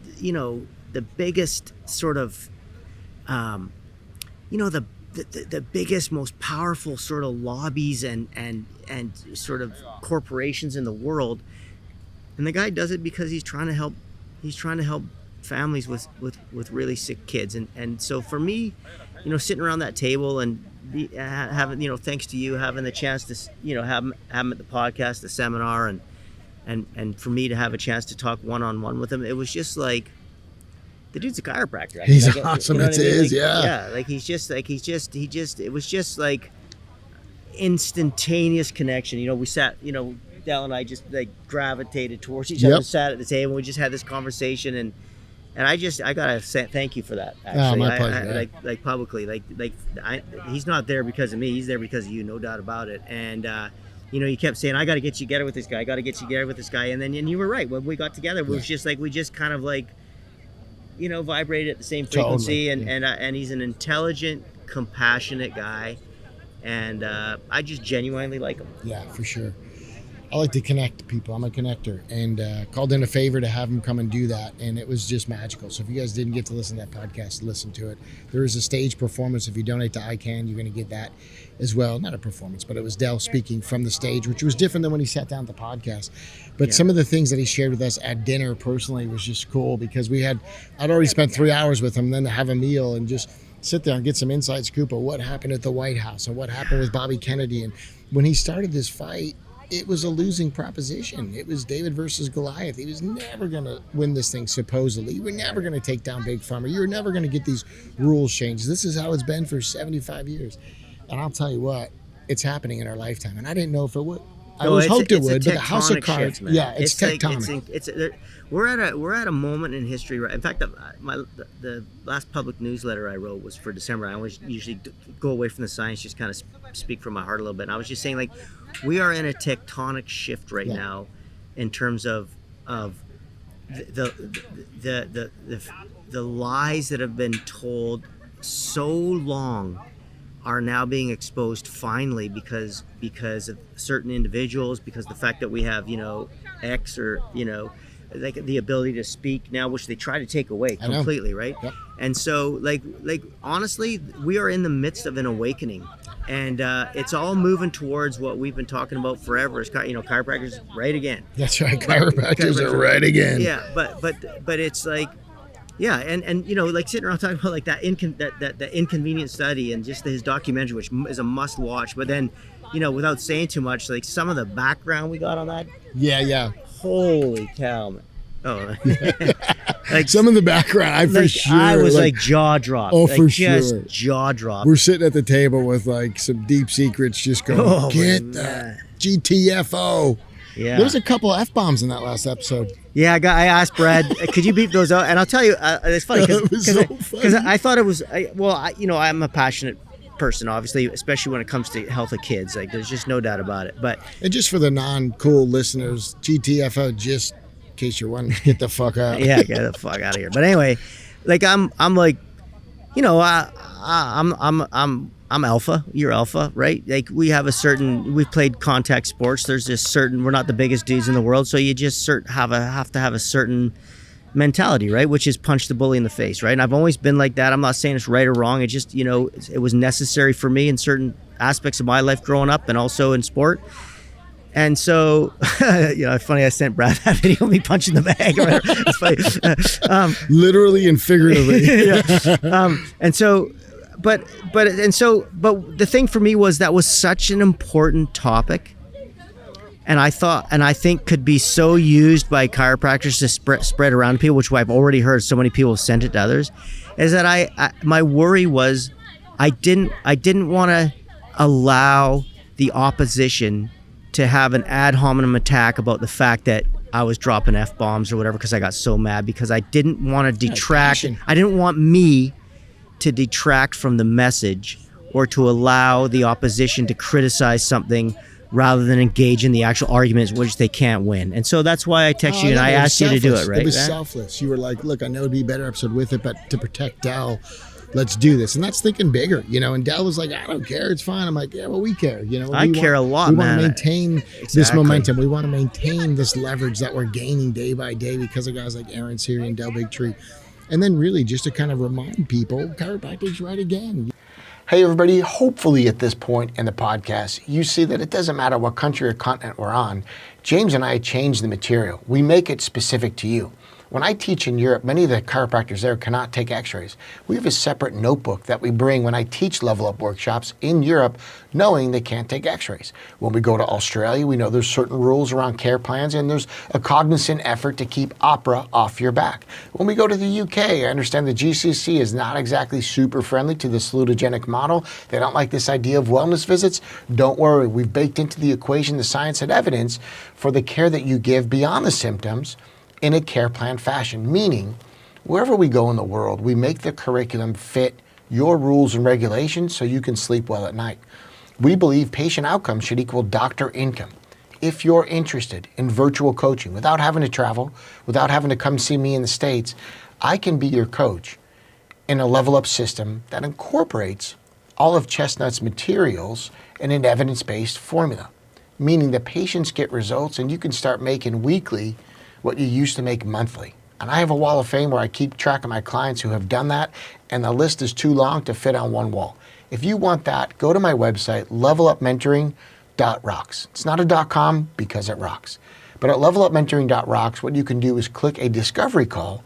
biggest sort of, you know, the biggest, most powerful sort of lobbies and sort of corporations in the world. And the guy does it because he's trying to help families with really sick kids, and so for me, you know, sitting around that table and having, you know, thanks to you, having the chance to, you know, have him at the podcast, the seminar, and for me to have a chance to talk one-on-one with him, it was just like, the dude's a chiropractor. He's awesome. You know it is, yeah. Like it was just like instantaneous connection. You know, we sat, you know, Del and I just like gravitated towards each other, sat at the table, and we just had this conversation, and I gotta say thank you for that. Actually, my pleasure. Like publicly, he's not there because of me. He's there because of you, no doubt about it. And you know, you kept saying, I got to get you together with this guy. I got to get you together with this guy. And you were right. When we got together, it was just like we just kind of like, you know, vibrated at the same frequency. Totally. And he's an intelligent, compassionate guy, and I just genuinely like him. Yeah, for sure. I like to connect people. I'm a connector, and called in a favor to have him come and do that, and it was just magical. So if you guys didn't get to listen to that podcast, listen to it. There is a stage performance. If you donate to ICANN, you're going to get that as well. Not a performance, but it was Dell speaking from the stage, which was different than when he sat down at the podcast. But some of the things that he shared with us at dinner personally was just cool, because I'd already spent 3 hours with him, then to have a meal and just sit there and get some inside scoop of what happened at the White House and what happened with Bobby Kennedy. And when he started this fight, it was a losing proposition. It was David versus Goliath. He was never going to win this thing, supposedly. You were never going to take down Big Pharma. You were never going to get these rules changed. This is how it's been for 75 years. And I'll tell you what, it's happening in our lifetime. And I didn't know if it would. I always hoped it would, but the House of Cards, shift, it's tectonic. We're at a moment in history. Right? In fact, the last public newsletter I wrote was for December. I always usually go away from the science, just kind of speak from my heart a little bit. And I was just saying, like, we are in a tectonic shift right now, in terms of the lies that have been told so long are now being exposed finally, because of certain individuals, because of the fact that we have, X, or like the ability to speak now, which they try to take away completely, right? Yep. And so like honestly, we are in the midst of an awakening, and it's all moving towards what we've been talking about forever. Is chiropractors right again. That's right, chiropractors are right again. Yeah, but it's like, yeah, and like sitting around talking about like that inconvenient study, and just his documentary, which is a must watch. But then, without saying too much, like some of the background we got on that. Yeah. Holy cow, man. Oh, like some of the background, for sure. I was like jaw dropped. Oh, like, for just sure. Jaw dropped. We're sitting at the table with like some deep secrets, just going, get that GTFO. Yeah. There's a couple of F-bombs in that last episode. Yeah, I asked Brad, could you beep those out? And I'll tell you, it's funny because I thought it was. I'm a passionate person, obviously, especially when it comes to health of kids. Like, there's just no doubt about it. But and just for the non-cool listeners, GTFO, just in case you're wondering, get the fuck out. Yeah, get the fuck out of here. But anyway, like I'm like, I'm alpha, you're alpha, right? Like we've played contact sports. There's this certain, we're not the biggest dudes in the world, so you just have to have a certain mentality, right? Which is punch the bully in the face, right? And I've always been like that. I'm not saying it's right or wrong. It just, it was necessary for me in certain aspects of my life growing up, and also in sport. And so, it's funny, I sent Brad that video of me punching the bag. It's funny. Literally and figuratively. Yeah. But the thing for me was that was such an important topic, and I think could be so used by chiropractors to spread around to people, which I've already heard so many people have sent it to others, is that my worry was I didn't want to allow the opposition to have an ad hominem attack about the fact that I was dropping F-bombs or whatever, because I got so mad, because I didn't want to detract. I didn't want me to detract from the message, or to allow the opposition to criticize something rather than engage in the actual arguments which they can't win. And so that's why I texted you and I asked you to do it, right? It was selfless. You were like, look, I know it'd be a better episode with it, but to protect Dell, let's do this. And that's thinking bigger, and Dell was like, I don't care, it's fine. I'm like, yeah, well, we care, I care a lot, man. We want to maintain this momentum. We want to maintain this leverage that we're gaining day by day because of guys like Aaron Siri and Dell Bigtree. And then really just to kind of remind people, chiropractic's right again. Hey everybody, hopefully at this point in the podcast, you see that it doesn't matter what country or continent we're on. James and I change the material. We make it specific to you. When I teach in Europe, many of the chiropractors there cannot take x-rays. We have a separate notebook that we bring when I teach level up workshops in Europe, knowing they can't take x-rays. When we go to Australia, we know there's certain rules around care plans, and there's a cognizant effort to keep opera off your back. When we go to the UK, I understand the GCC is not exactly super friendly to the salutogenic model. They don't like this idea of wellness visits. Don't worry, we've baked into the equation the science and evidence for the care that you give beyond the symptoms in a care plan fashion, meaning wherever we go in the world, we make the curriculum fit your rules and regulations so you can sleep well at night. We believe patient outcomes should equal doctor income. If you're interested in virtual coaching without having to travel, without having to come see me in the States, I can be your coach in a level up system that incorporates all of Chestnut's materials in an evidence-based formula. meaning the patients get results and you can start making weekly what you used to make monthly. And I have a wall of fame where I keep track of my clients who have done that, and the list is too long to fit on one wall. If you want that, go to my website, levelupmentoring.rocks. It's not a .com because it rocks. But at levelupmentoring.rocks, what you can do is click a discovery call,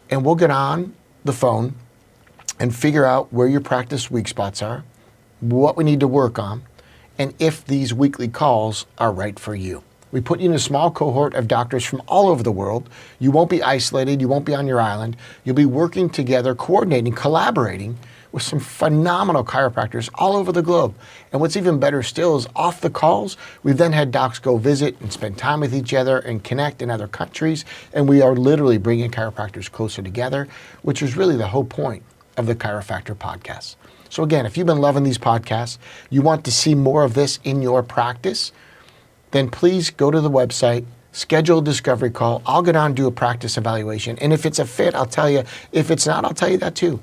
and we'll get on the phone and figure out where your practice weak spots are, what we need to work on, and if these weekly calls are right for you. We put you in a small cohort of doctors from all over the world. You won't be isolated. You won't be on your island. You'll be working together, coordinating, collaborating with some phenomenal chiropractors all over the globe. And what's even better still is off the calls, we've then had docs go visit and spend time with each other and connect in other countries. And we are literally bringing chiropractors closer together, which is really the whole point of the Chiro-Factor podcast. So again, if you've been loving these podcasts, you want to see more of this in your practice, then please go to the website, schedule a discovery call. I'll get on and do a practice evaluation. And if it's a fit, I'll tell you. If it's not, I'll tell you that too.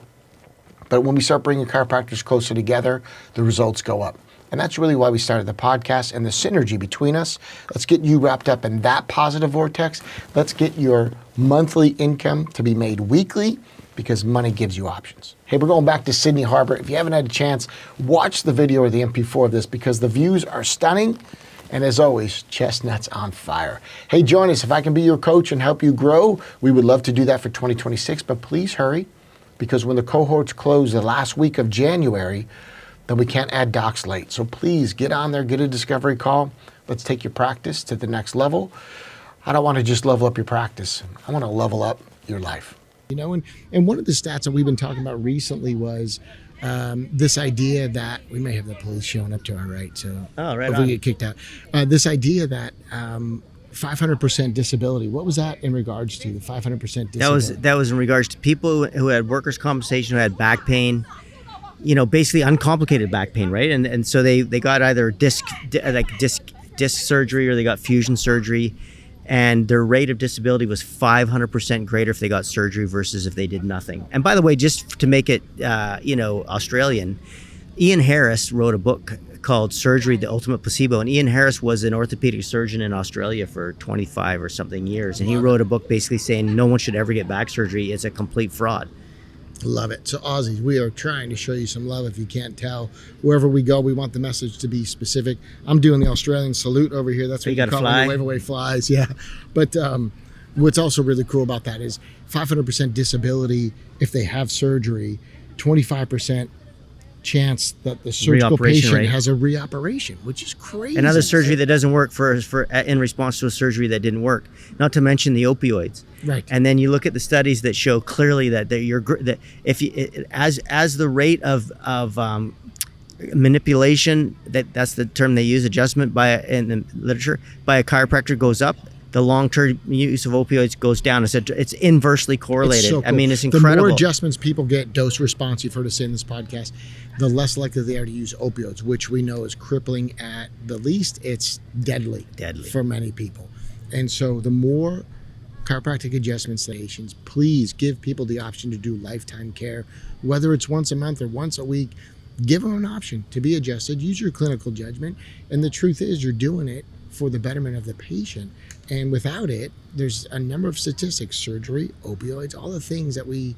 But when we start bringing chiropractors closer together, the results go up. And that's really why we started the podcast and the synergy between us. Let's get you wrapped up in that positive vortex. Let's get your monthly income to be made weekly, because money gives you options. Hey, we're going back to Sydney Harbor. If you haven't had a chance, watch the video or the MP4 of this because the views are stunning. And as always, Chestnut's on fire. Hey, join us. If I can be your coach and help you grow, we would love to do that for 2026, but please hurry, because when the cohorts close the last week of January, then we can't add docs late. So please get on there, get a discovery call. Let's take your practice to the next level. I don't want to just level up your practice. I want to level up your life. You know, and one of the stats that we've been talking about recently was this idea that we may have the police showing up to our right, so if we get kicked out. This idea that 500% disability. What was that in regards to the 500% disability? That was in regards to people who had workers' compensation, who had back pain. You know, basically uncomplicated back pain, right? And so they got either disc surgery or they got fusion surgery. And their rate of disability was 500% greater if they got surgery versus if they did nothing. And by the way, just to make it, Australian, Ian Harris wrote a book called Surgery, the Ultimate Placebo. And Ian Harris was an orthopedic surgeon in Australia for 25 or something years. And he wrote a book basically saying no one should ever get back surgery. It's a complete fraud. Love it. So Aussies, we are trying to show you some love. If you can't tell, wherever we go, we want the message to be specific. I'm doing the Australian salute over here. That's what you call when you wave away flies. Yeah. But what's also really cool about that is 500% disability if they have surgery, 25% chance that the surgical patient has a reoperation, which is crazy. Another surgery that doesn't work for in response to a surgery that didn't work. Not to mention the opioids. Right. And then you look at the studies that show clearly that if you as the rate of manipulation, that's the term they use, adjustment in the literature, by a chiropractor goes up, the long-term use of opioids goes down. It's inversely correlated. It's so cool. I mean, it's incredible. The more adjustments people get, dose response, you've heard us say in this podcast, the less likely they are to use opioids, which we know is crippling at the least. It's deadly for many people. And so the more chiropractic adjustments, please give people the option to do lifetime care, whether it's once a month or once a week. Give them an option to be adjusted. Use your clinical judgment. And the truth is, you're doing it for the betterment of the patient. And without it, there's a number of statistics: surgery, opioids, all the things that we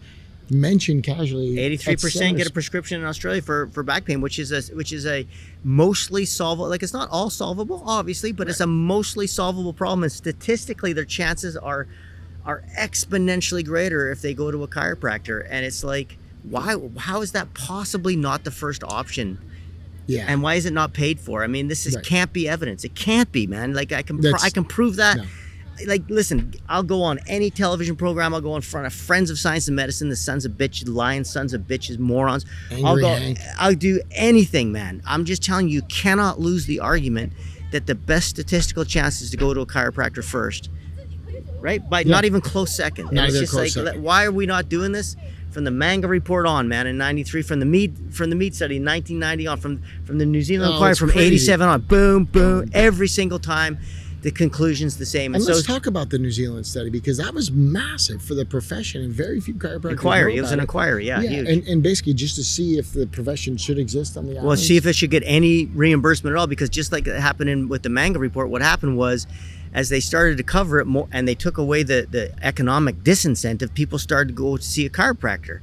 mention casually. 83% get a prescription in Australia for back pain, which is a mostly solvable. Like, it's not all solvable, obviously, but it's a mostly solvable problem. And statistically, their chances are exponentially greater if they go to a chiropractor. And it's like, how is that possibly not the first option? Yeah. And why is it not paid for? I mean, can't be evidence. It can't be, man. Like, I can prove that. No. Like, listen, I'll go on any television program. I'll go in front of Friends of Science and Medicine, the sons of bitches, lying sons of bitches, morons. I'll do anything, man. I'm just telling you cannot lose the argument that the best statistical chance is to go to a chiropractor first, right? By not even close second. And it's just like, second. Why are we not doing this? From the Manga Report on, man, in '93, from the meat study in 1990 on, from the New Zealand Inquiry from '87 on, boom, every single time. the conclusion's the same. And let's talk about the New Zealand study, because that was massive for the profession, and very few chiropractors inquiry. know It was about an inquiry, huge. And basically just to see if the profession should exist on the island. Well, see if it should get any reimbursement at all, because just like it happened with the manga report, what happened was, as they started to cover it more and they took away the economic disincentive, people started to go to see a chiropractor.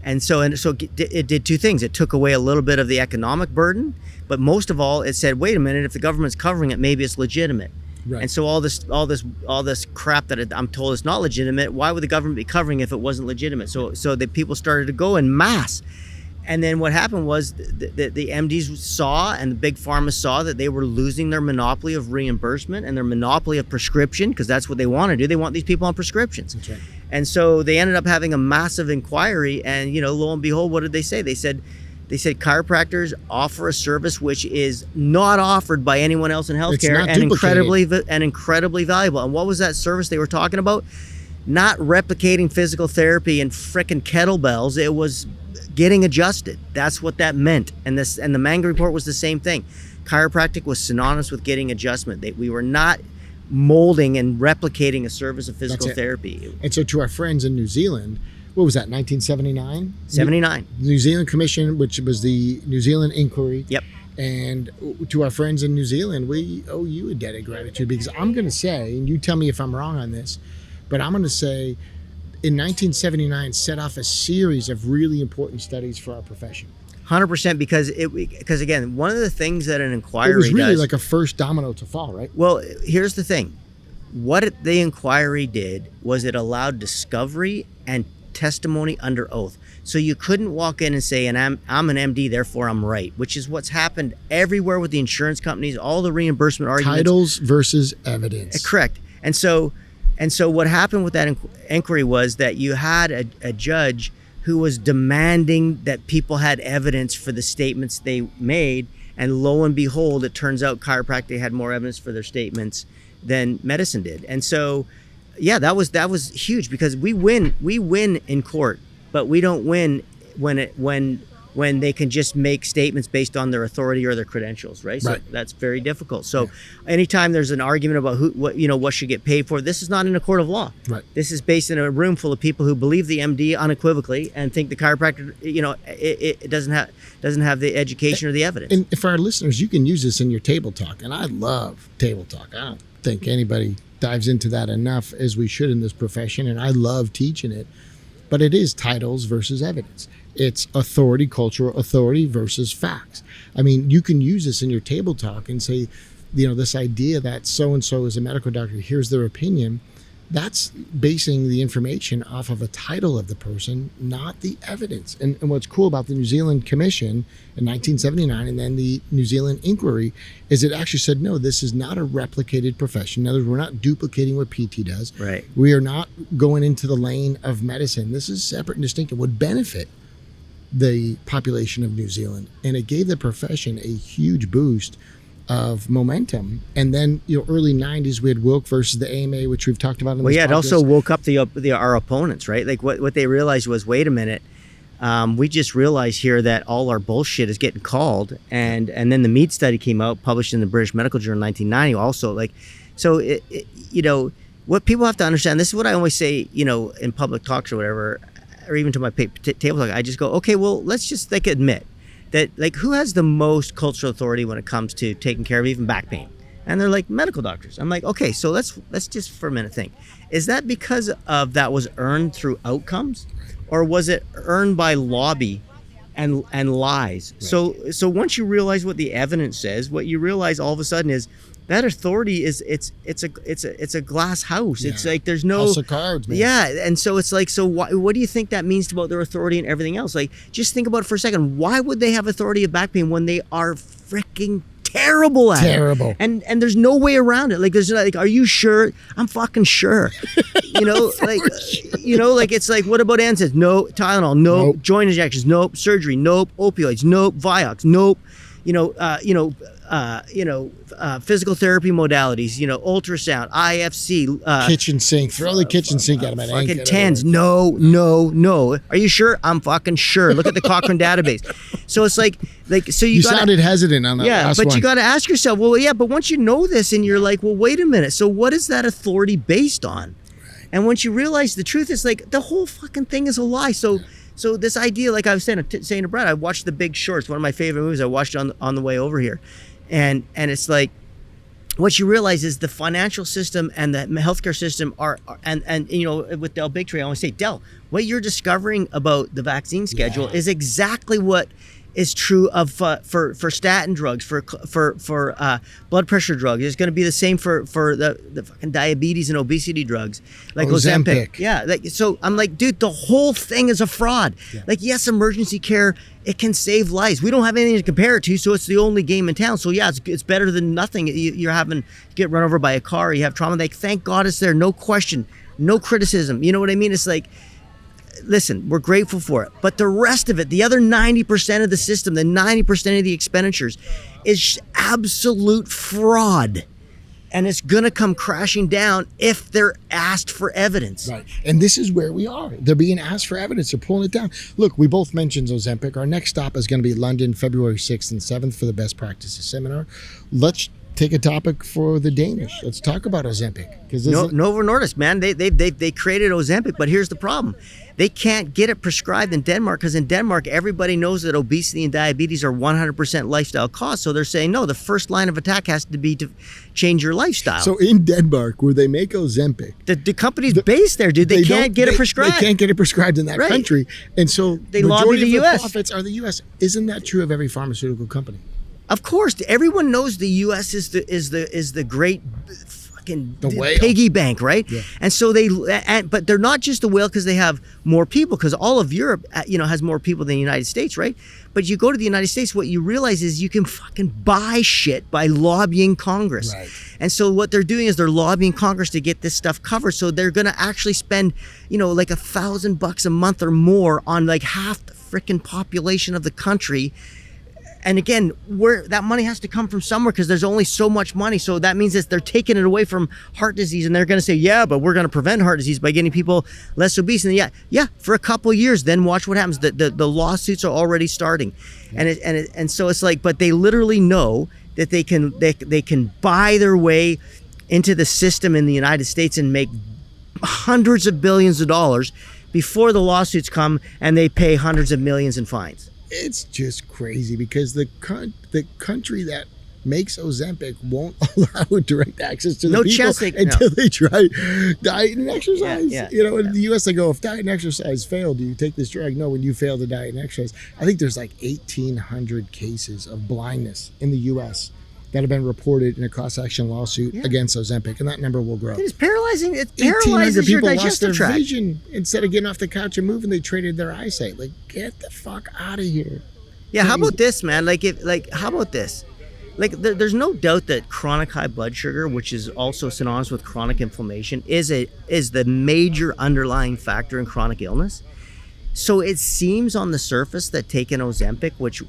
And so it did two things. It took away a little bit of the economic burden, but most of all, it said, wait a minute, if the government's covering it, maybe it's legitimate. Right. And so all this crap that I'm told is not legitimate, why would the government be covering if it wasn't legitimate? So the people started to go en masse. And then what happened was the MDs saw, and the big pharma saw, that they were losing their monopoly of reimbursement and their monopoly of prescription, because that's what they want to do. They want these people on prescriptions. That's right. And so they ended up having a massive inquiry, and lo and behold, what did they say? They said chiropractors offer a service which is not offered by anyone else in healthcare, and incredibly valuable. And what was that service they were talking about? Not replicating physical therapy and frickin' kettlebells. It was getting adjusted. That's what that meant. And the manga report was the same thing. Chiropractic was synonymous with getting adjustment. We were not molding and replicating a service of physical therapy. And so to our friends in New Zealand, what was that, 1979? 79. New Zealand Commission, which was the New Zealand Inquiry. Yep. And to our friends in New Zealand, we owe you a debt of gratitude, because I'm going to say, and you tell me if I'm wrong on this, but I'm going to say in 1979 set off a series of really important studies for our profession. 100%, because again, one of the things that an inquiry does... It was really does, like a first domino to fall, right? Well, here's the thing. What the inquiry did was it allowed discovery and testimony under oath. So you couldn't walk in and say, and I'm an MD, therefore I'm right, which is what's happened everywhere with the insurance companies, all the reimbursement arguments. Titles versus evidence. Correct. And so what happened with that inquiry was that you had a judge who was demanding that people had evidence for the statements they made, and lo and behold, it turns out chiropractic had more evidence for their statements than medicine did. And so, yeah, that was huge, because we win in court, but we don't win when they can just make statements based on their authority or their credentials, right? So that's very difficult. So anytime there's an argument about what should get paid for, this is not in a court of law. Right. This is based in a room full of people who believe the MD unequivocally and think the chiropractor, it doesn't have the education or the evidence. And for our listeners, you can use this in your table talk. And I love table talk. I don't think anybody dives into that enough, as we should in this profession. And I love teaching it. But it is titles versus evidence. It's authority, cultural authority versus facts. I mean, you can use this in your table talk and say, this idea that so-and-so is a medical doctor, here's their opinion. That's basing the information off of a title of the person, not the evidence. And what's cool about the New Zealand Commission in 1979 and then the New Zealand Inquiry is it actually said, no, this is not a replicated profession. In other words, we're not duplicating what PT does. Right. We are not going into the lane of medicine. This is separate and distinct. It would benefit the population of New Zealand. And it gave the profession a huge boost of momentum. And then early 90s we had Wilk versus the AMA, which we've talked about in this podcast. It also woke up our opponents, right? Like what they realized was, wait a minute, we just realized here that all our bullshit is getting called. And then the Mead study came out, published in the British Medical Journal in 1990 also. What people have to understand, this is what I always say, in public talks or whatever, or even to my table talk, I just go, okay, well, let's just admit that, who has the most cultural authority when it comes to taking care of even back pain? And they're like, medical doctors. I'm like, okay, so let's just for a minute think. Is that because of that was earned through outcomes, or was it earned by lobby and lies? Right. So once you realize what the evidence says, what you realize all of a sudden is that authority is it's a glass house. Yeah. It's like there's no house of cards, man. Yeah, and so it's like, so what do you think that means about their authority and everything else? Like, just think about it for a second. Why would they have authority of back pain when they are freaking terrible at it? And there's no way around it. Like, there's are you sure? I'm fucking sure. It's like, what about NSAIDs? No. Tylenol? Nope. Joint injections? Nope. Surgery? Nope. Opioids? Nope. Vioxx? Nope. physical therapy modalities, ultrasound, IFC, kitchen sink. Throw the kitchen sink at him. Fucking tens. No. Are you sure? I'm fucking sure. Look at the Cochrane database. So it's like so you sounded hesitant on that last one. You got to ask yourself, well, yeah, but once you know this and you're like, well, wait a minute. So what is that authority based on? Right. And once you realize the truth is like the whole fucking thing is a lie. So this idea, like I was saying to Brad, I watched The Big Short. It's one of my favorite movies. I watched it on the way over here. And it's like, what you realize is the financial system and the healthcare system are with Del Bigtree, I always say, Del, what you're discovering about the vaccine schedule is exactly what is true of for statin drugs, for blood pressure drugs. It's going to be the same for the fucking diabetes and obesity drugs, like Ozempic. Yeah, so I'm like, dude, the whole thing is a fraud. Yeah. Like, yes, emergency care, it can save lives. We don't have anything to compare it to, so it's the only game in town. So yeah, it's better than nothing. You're having get run over by a car, you have trauma. Like, thank God it's there, no question, no criticism. You know what I mean? It's like, listen, we're grateful for it. But the rest of it, the other 90% of the system, the 90% of the expenditures is absolute fraud. And it's going to come crashing down if they're asked for evidence. Right. And this is where we are. They're being asked for evidence. They're pulling it down. Look, we both mentioned Ozempic. Our next stop is going to be London, February 6th and 7th for the Best Practices Seminar. Let's take a topic for the Danish. Let's talk about Ozempic. Novo Nordisk, man, they created Ozempic, but here's the problem. They can't get it prescribed in Denmark because in Denmark, everybody knows that obesity and diabetes are 100% lifestyle costs. So they're saying, no, the first line of attack has to be to change your lifestyle. So in Denmark, where they make Ozempic, the company's based there, dude. They can't get it prescribed. They can't get it prescribed in that country. And so they lobby the U.S. profits are the U.S. Isn't that true of every pharmaceutical company? Of course, everyone knows the U.S. is the great the piggy bank, right? Yeah. And so but they're not just the whale because they have more people, because all of Europe, has more people than the United States, right? But you go to the United States, what you realize is you can fucking buy shit by lobbying Congress. Right. And so what they're doing is they're lobbying Congress to get this stuff covered. So they're going to actually spend, like $1,000 a month or more on like half the freaking population of the country. And again, where that money has to come from somewhere, because there's only so much money. So that means that they're taking it away from heart disease, and they're going to say, yeah, but we're going to prevent heart disease by getting people less obese. And yeah, for a couple of years, then watch what happens. The lawsuits are already starting, and so it's like, but they literally know that they can buy their way into the system in the United States and make hundreds of billions of dollars before the lawsuits come, and they pay hundreds of millions in fines. It's just crazy because the country that makes Ozempic won't allow direct access to the people until they try diet and exercise. Yeah. In the U.S. they go, if diet and exercise fail, do you take this drug? No, when you fail the diet and exercise. I think there's like 1,800 cases of blindness in the U.S. that have been reported in a class-action lawsuit against Ozempic, and that number will grow. It's paralyzing. It paralyzes your digestive tract. 1,800 people lost their vision. Instead of getting off the couch and moving, they traded their eyesight. Like, get the fuck out of here. Yeah, how about this, man? How about this? There's no doubt that chronic high blood sugar, which is also synonymous with chronic inflammation, is the major underlying factor in chronic illness. So it seems on the surface that taking Ozempic, which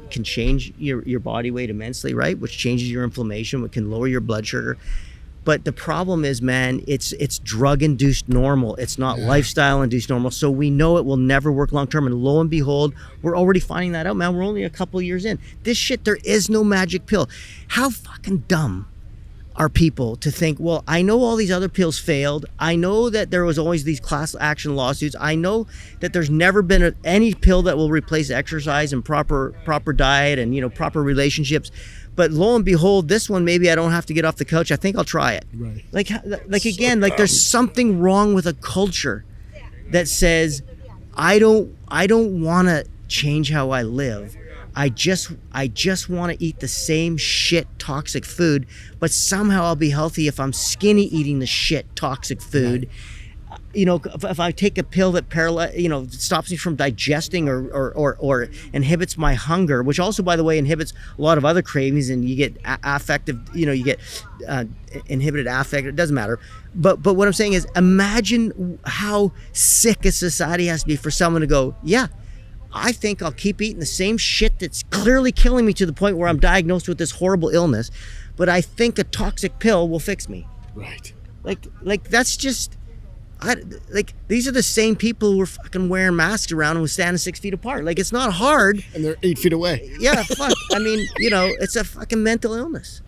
can change your body weight immensely, right? Which changes your inflammation, which can lower your blood sugar. But the problem is, man, it's drug-induced normal. It's not lifestyle-induced normal. So we know it will never work long-term. And lo and behold, we're already finding that out, man. We're only a couple of years in. This shit, there is no magic pill. How fucking dumb are people to think, well, I know all these other pills failed. I know that there was always these class action lawsuits. I know that there's never been any pill that will replace exercise and proper diet and proper relationships. But lo and behold, this one, maybe I don't have to get off the couch. I think I'll try it. Right. There's something wrong with a culture that says, I don't want to change how I live. I just want to eat the same shit toxic food, but somehow I'll be healthy if I'm skinny eating the shit toxic food. Right. If I take a pill that stops me from digesting or inhibits my hunger, which also, by the way, inhibits a lot of other cravings, and you get affective, you get inhibited affect. It doesn't matter. But what I'm saying is, imagine how sick a society has to be for someone to go, yeah, I think I'll keep eating the same shit that's clearly killing me to the point where I'm diagnosed with this horrible illness, but I think a toxic pill will fix me. Right. Like that's just, these are the same people who are fucking wearing masks around and who standing 6 feet apart. Like, it's not hard. And they're 8 feet away. Yeah, fuck. I mean, it's a fucking mental illness.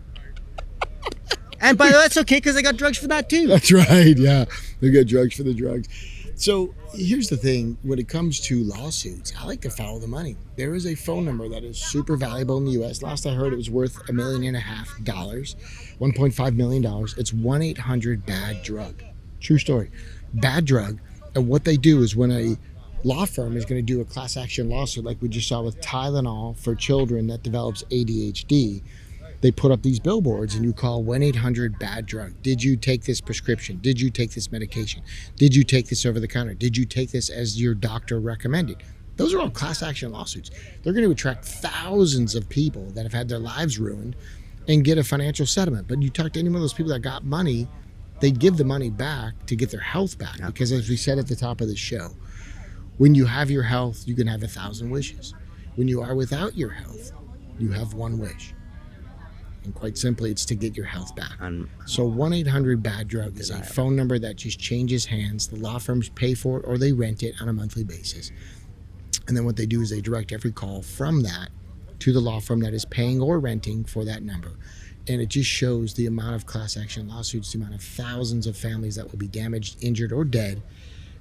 And by the way, that's okay because I got drugs for that too. That's right, yeah. They got drugs for the drugs. So here's the thing, when it comes to lawsuits, I like to follow the money. There is a phone number that is super valuable in the US. Last I heard, it was worth $1.5 million, $1.5 million. It's 1-800-BAD-DRUG. True story. Bad drug. And what they do is when a law firm is going to do a class action lawsuit, like we just saw with Tylenol for children that develops ADHD, they put up these billboards and you call 1-800-BAD-DRUG. Did you take this prescription? Did you take this medication? Did you take this over the counter? Did you take this as your doctor recommended? Those are all class action lawsuits. They're going to attract thousands of people that have had their lives ruined and get a financial settlement. But you talk to any one of those people that got money, they give the money back to get their health back. Because as we said at the top of the show, when you have your health, you can have 1,000 wishes. When you are without your health, you have one wish. And quite simply, it's to get your health back. So 1-800-BAD-DRUG is a phone number that just changes hands. The law firms pay for it or they rent it on a monthly basis. And then what they do is they direct every call from that to the law firm that is paying or renting for that number. And it just shows the amount of class action lawsuits, the amount of thousands of families that will be damaged, injured, or dead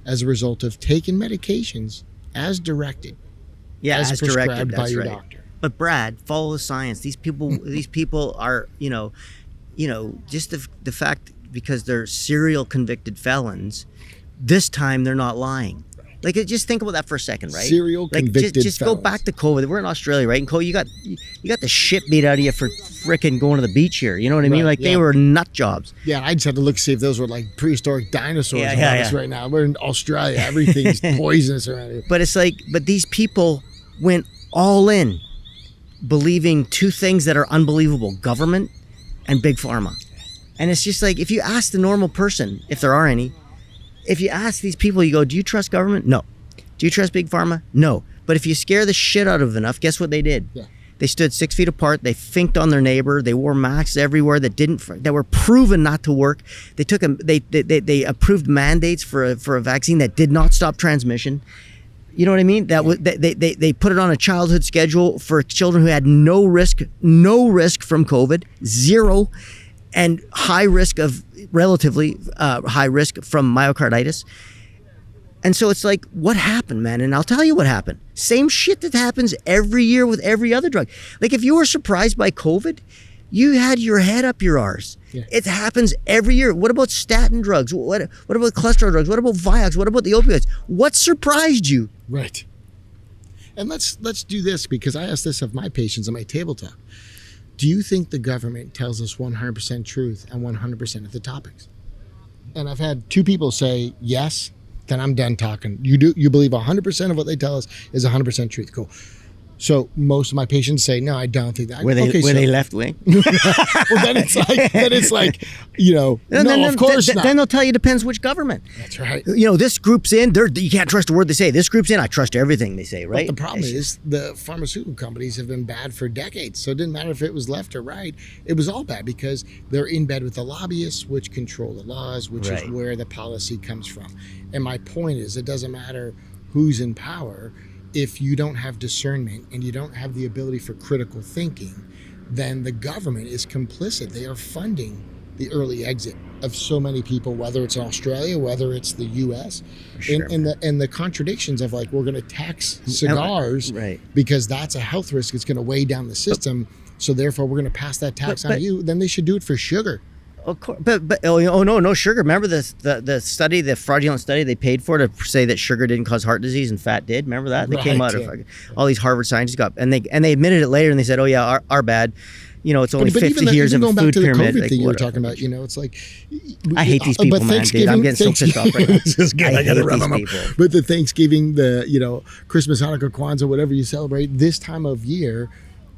as a result of taking medications as directed. Yeah, as prescribed directed, by that's your right. doctor. But Brad, follow the science. These people are, just the fact because they're serial convicted felons, this time they're not lying. Like, just think about that for a second, right? Serial convicted just felons. go back to COVID. We're in Australia, right? And COVID, you got the shit beat out of you for frickin' going to the beach here. You know what I mean? Like, they were nut jobs. Yeah, I just had to look to see if those were like prehistoric dinosaurs around us right now. We're in Australia. Everything's poisonous around here. But it's like, these people went all in, believing two things that are unbelievable: government and big pharma. And it's just like, if you ask the normal person, if there are any, if you ask these people, you go, do you trust government? No. Do you trust big pharma? No. But if you scare the shit out of them enough, guess what they did? Yeah. They stood 6 feet apart. They finked on their neighbor. They wore masks everywhere that were proven not to work. They took they approved mandates for a vaccine that did not stop transmission. You know what I mean? They put it on a childhood schedule for children who had no risk from COVID, zero, and relatively high risk from myocarditis. And so it's like, what happened, man? And I'll tell you what happened. Same shit that happens every year with every other drug. Like, if you were surprised by COVID, you had your head up your arse. Yeah. It happens every year. What about statin drugs? What about cholesterol drugs? What about Vioxx? What about the opioids? What surprised you? Right. And let's do this, because I asked this of my patients on my table talk. Do you think the government tells us 100% truth and 100% of the topics? And I've had two people say yes. Then I'm done talking. You believe 100% of what they tell us is 100% truth. Cool. So most of my patients say, no, I don't think that. Were they left wing? Well, then it's like, no, of course not. Then they'll tell you depends which government. That's right. This group's in. You can't trust a word they say. This group's in. I trust everything they say, right? But the problem is the pharmaceutical companies have been bad for decades. So it didn't matter if it was left or right. It was all bad because they're in bed with the lobbyists, which control the laws, which is where the policy comes from. And my point is, it doesn't matter who's in power. If you don't have discernment and you don't have the ability for critical thinking, then the government is complicit. They are funding the early exit of so many people, whether it's in Australia, whether it's the US, sure. and the contradictions of, like, we're going to tax cigars because that's a health risk. It's going to weigh down the system. So therefore we're going to pass that tax on you. Then they should do it for sugar. Of course, but no sugar. Remember the study, the fraudulent study they paid for to say that sugar didn't cause heart disease and fat did. Remember that? They came out of all these Harvard scientists and they admitted it later, and they said, oh yeah, our bad. It's only 50 years of a food pyramid. Even going back to the COVID thing you were talking about, it's like, I hate these people, man, dude. I'm getting so pissed off right now. I hate these people. But the Thanksgiving, the Christmas, Hanukkah, Kwanzaa, whatever you celebrate this time of year,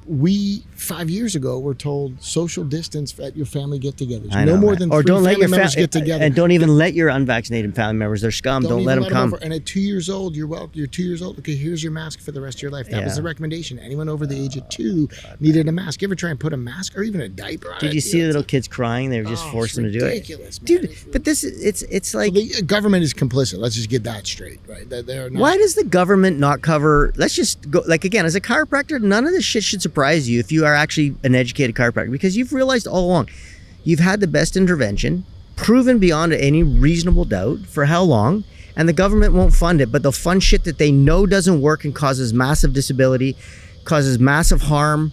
we 5 years ago were told social distance at your family get-togethers. I No know, more right. than Or 3 don't let family your members get together. and don't even let your unvaccinated family members. They're scum. Don't let them come. And at 2 years old, you're 2 years old. Okay, here's your mask for the rest of your life. That was the recommendation. Anyone over the age of 2 needed a mask. You ever try and put a mask or even a diaper on Did you see the little kids crying? They were just forcing them to do it. Ridiculous, man. Dude, but this is it's like, So the government is complicit. Let's just get that straight, right? They're not. why does the government not cover? Let's just go, like, again, as a chiropractor, none of this shit should surprise you if you are actually an educated chiropractor, because you've realized all along you've had the best intervention proven beyond any reasonable doubt for how long, and the government won't fund it, but they'll fund shit that they know doesn't work and causes massive disability, causes massive harm,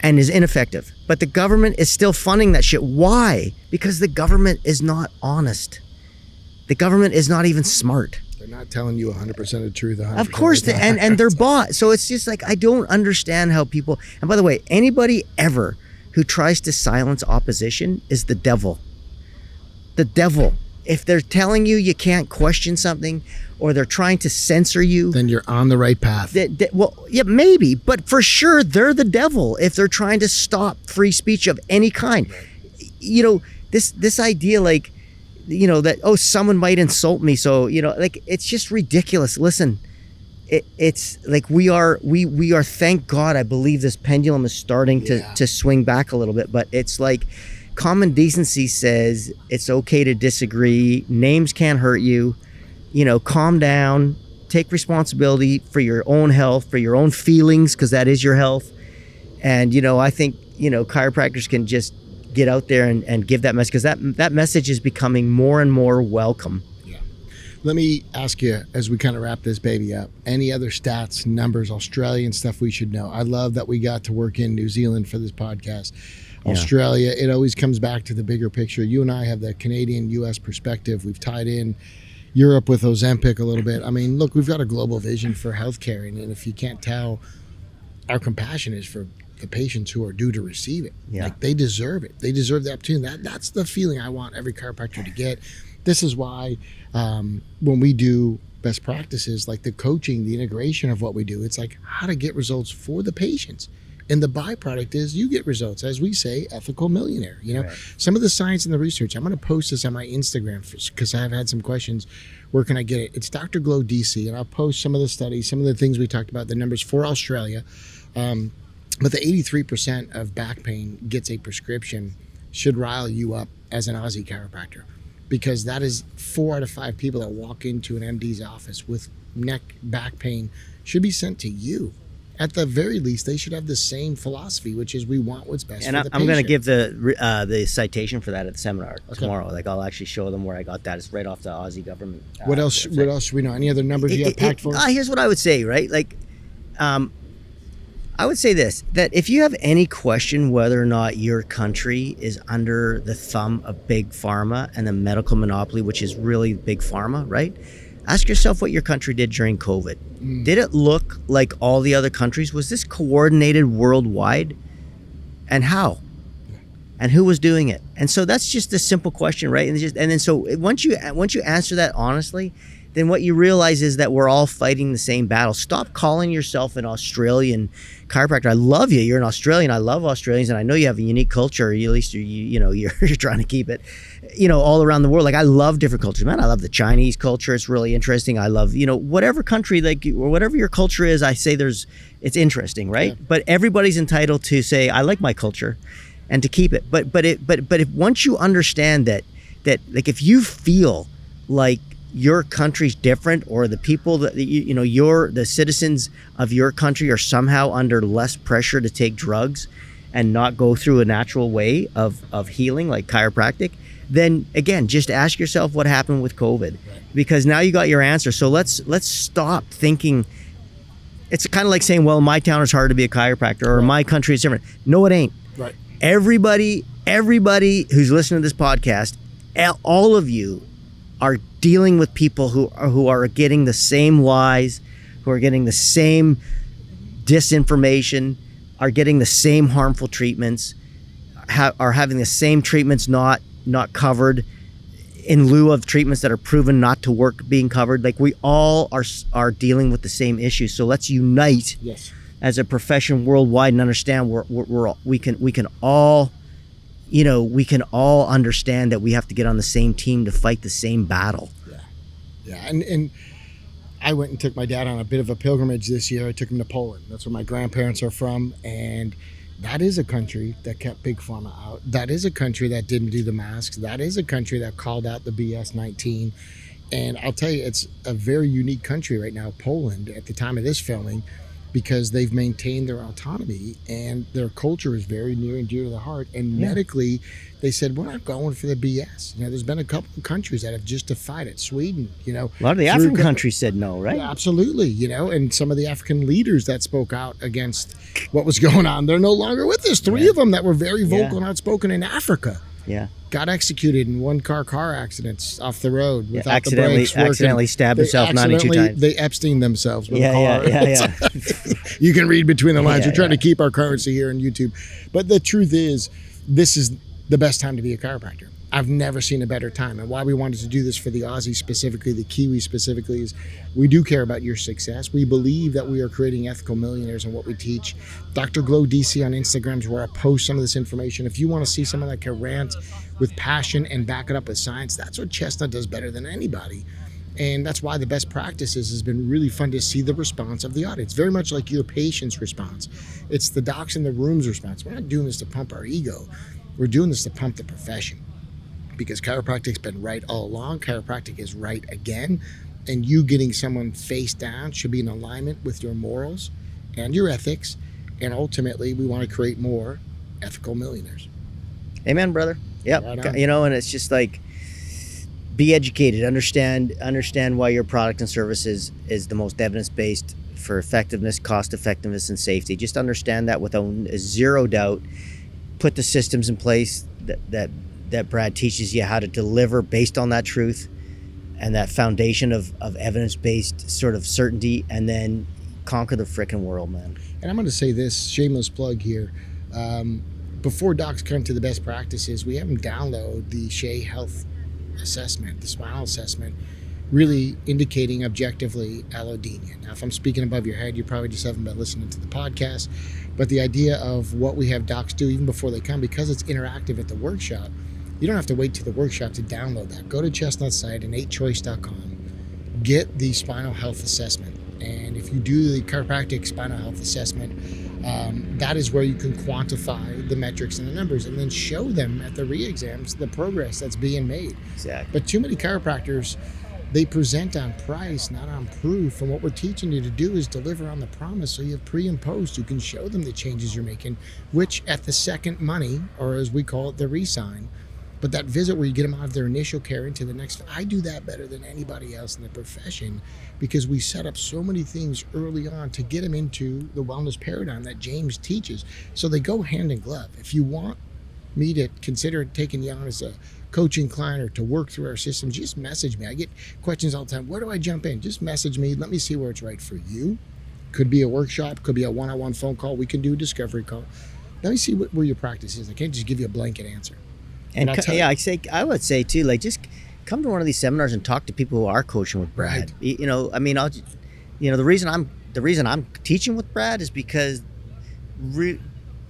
and is ineffective. But the government is still funding that shit. Why? Because the government is not honest. The government is not even smart. They're not telling you 100% of the truth. 100% Of course, of the time. and they're bought. So it's just like, I don't understand how people. And by the way, anybody ever who tries to silence opposition is the devil. The devil. If they're telling you you can't question something, or they're trying to censor you, Then you're on the right path. well, yeah, maybe, but for sure they're the devil if they're trying to stop free speech of any kind. You know, this idea, like, you know, that, oh, someone might insult me, so, you know, like, it's just ridiculous. Listen, it's like we are, thank God, I believe this pendulum is starting to swing back a little bit, but it's like common decency says it's okay to disagree. Names can't hurt you. You know, calm down, take responsibility for your own health, for your own feelings, because that is your health. And, you know, I think, you know, chiropractors can just get out there and give that message, because that message is becoming more and more welcome. Yeah. Let me ask you, as we kind of wrap this baby up, any other stats, numbers, Australian stuff we should know? I love that we got to work in New Zealand for this podcast. Australia, it always comes back to the bigger picture. You and I have the Canadian-U.S. perspective. We've tied in Europe with Ozempic a little bit. I mean, look, we've got a global vision for healthcare, and if you can't tell, our compassion is for the patients who are due to receive it. Yeah. Like, they deserve it. They deserve the opportunity. That's the feeling I want every chiropractor to get. This is why when we do best practices, like the coaching, the integration of what we do, it's like how to get results for the patients. And the byproduct is you get results, as we say, ethical millionaire. You know, Right. Some of the science and the research, I'm going to post this on my Instagram because I've had some questions. Where can I get it? It's Dr. Glow DC, and I'll post some of the studies, some of the things we talked about, the numbers for Australia. But the 83% of back pain gets a prescription should rile you up as an Aussie chiropractor, because that is 4 out of 5 people that walk into an MD's office with back pain should be sent to you. At the very least, they should have the same philosophy, which is we want what's best And for the patient. I'm going to give the citation for that at the seminar tomorrow. Like, I'll actually show them where I got that. It's right off the Aussie government. What else? Website. What else should we know? Any other numbers you have packed for us? Here's what I would say, right? Like, I would say this, that if you have any question whether or not your country is under the thumb of big pharma and the medical monopoly, which is really big pharma, right? Ask yourself what your country did during COVID. Did it look like all the other countries? Was this coordinated worldwide? And how? And who was doing it? And so that's just a simple question, right? And then so once you answer that honestly, then what you realize is that we're all fighting the same battle. Stop calling yourself an Australian chiropractor. I love you. You're an Australian. I love Australians, and I know you have a unique culture. At least you're trying to keep it, all around the world. Like, I love different cultures, man. I love the Chinese culture. It's really interesting. I love, whatever country, like, or whatever your culture is. I say it's interesting, right? Yeah. But everybody's entitled to say, I like my culture, and to keep it. But if once you understand that like, if you feel like your country's different, or the people that the citizens of your country are somehow under less pressure to take drugs and not go through a natural way of healing, like chiropractic, then again, just ask yourself what happened with COVID, because now you got your answer. So let's stop thinking. It's kind of like saying, well, my town is hard to be a chiropractor, or my country is different. No, it ain't. Right. Everybody who's listening to this podcast, all of you are dealing with people who are getting the same lies, who are getting the same disinformation, are getting the same harmful treatments, are having the same treatments not covered in lieu of treatments that are proven not to work being covered. Like, we all are dealing with the same issue. So let's unite. Yes. as a profession worldwide and understand we can all, we can all understand that we have to get on the same team to fight the same battle. Yeah. And I went and took my dad on a bit of a pilgrimage this year. I took him to Poland. That's where my grandparents are from. And that is a country that kept Big Pharma out. That is a country that didn't do the masks. That is a country that called out the BS-19. And I'll tell you, it's a very unique country right now, Poland, at the time of this filming, because they've maintained their autonomy and their culture is very near and dear to the heart. And medically, they said, we're not going for the BS. There's been a couple of countries that have just defied it. Sweden, a lot of the African countries said no, right? Yeah, absolutely, and some of the African leaders that spoke out against what was going on, they're no longer with us. Three of them that were very vocal and outspoken in Africa. Yeah. Got executed in one-car accidents off the road without accidentally, the brakes working. Accidentally stabbed himself 92 times. They Epstein themselves with a car. Yeah. You can read between the lines. We're trying to keep our currency here on YouTube. But the truth is, this is the best time to be a chiropractor. I've never seen a better time. And why we wanted to do this for the Aussie specifically, the Kiwi specifically, is we do care about your success. We believe that we are creating ethical millionaires in what we teach. Dr. Glow DC on Instagram is where I post some of this information. If you want to see someone that can rant with passion and back it up with science, that's what Chestnut does better than anybody. And that's why the best practices has been really fun to see the response of the audience. Very much like your patient's response. It's the docs in the room's response. We're not doing this to pump our ego. We're doing this to pump the profession. Because chiropractic's been right all along. Chiropractic is right again. And you getting someone face down should be in alignment with your morals and your ethics. And ultimately, we want to create more ethical millionaires. Amen, brother. Yep. Right on. And it's just like, be educated, understand why your product and service is the most evidence-based for effectiveness, cost effectiveness, and safety. Just understand that without zero doubt. Put the systems in place that Brad teaches you how to deliver based on that truth and that foundation of evidence-based sort of certainty, and then conquer the frickin' world, man. And I'm going to say this, shameless plug here. Before docs come to the best practices, we have them download the Shea Health assessment, the Spinal assessment, really indicating objectively allodynia. Now, if I'm speaking above your head, you probably just haven't been listening to the podcast. But the idea of what we have docs do even before they come, because it's interactive at the workshop, you don't have to wait to the workshop to download that. Go to Chestnut's site and 8choice.com. Get the spinal health assessment. And if you do the chiropractic spinal health assessment, that is where you can quantify the metrics and the numbers and then show them at the re-exams the progress that's being made. Exactly. But too many chiropractors, they present on price, not on proof. And what we're teaching you to do is deliver on the promise. So you have pre and post. You can show them the changes you're making, which at the second money, or as we call it, the re-sign. But that visit where you get them out of their initial care into the next, I do that better than anybody else in the profession, because we set up so many things early on to get them into the wellness paradigm that James teaches. So they go hand in glove. If you want me to consider taking you on as a coaching client or to work through our systems, just message me. I get questions all the time. Where do I jump in? Just message me. Let me see where it's right for you. Could be a workshop, could be a one-on-one phone call. We can do a discovery call. Let me see where your practice is. I can't just give you a blanket answer. And I would say too, like, just come to one of these seminars and talk to people who are coaching with Brad. Right. The reason I'm teaching with Brad is because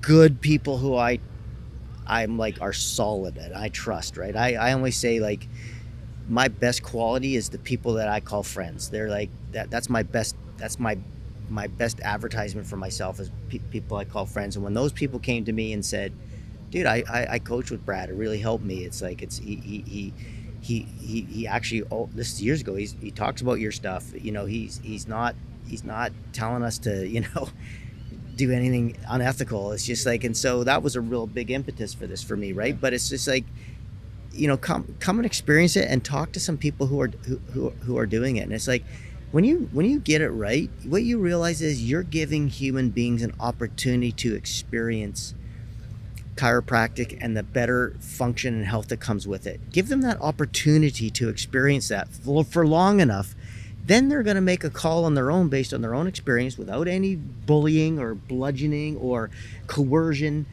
good people who I'm like are solid and I trust. Right. I always say, like, my best quality is the people that I call friends. They're like that's my best. That's my best advertisement for myself is people I call friends. And when those people came to me and said, dude, I coach with Brad, it really helped me. It's like, he actually, this is years ago, he talks about your stuff. He's not telling us to, do anything unethical. It's just like, and so that was a real big impetus for this for me, right? But it's just like, come and experience it and talk to some people who are doing it. And it's like, when you get it right, what you realize is you're giving human beings an opportunity to experience chiropractic and the better function and health that comes with it. Give them that opportunity to experience that for long enough. Then they're going to make a call on their own based on their own experience without any bullying or bludgeoning or coercion.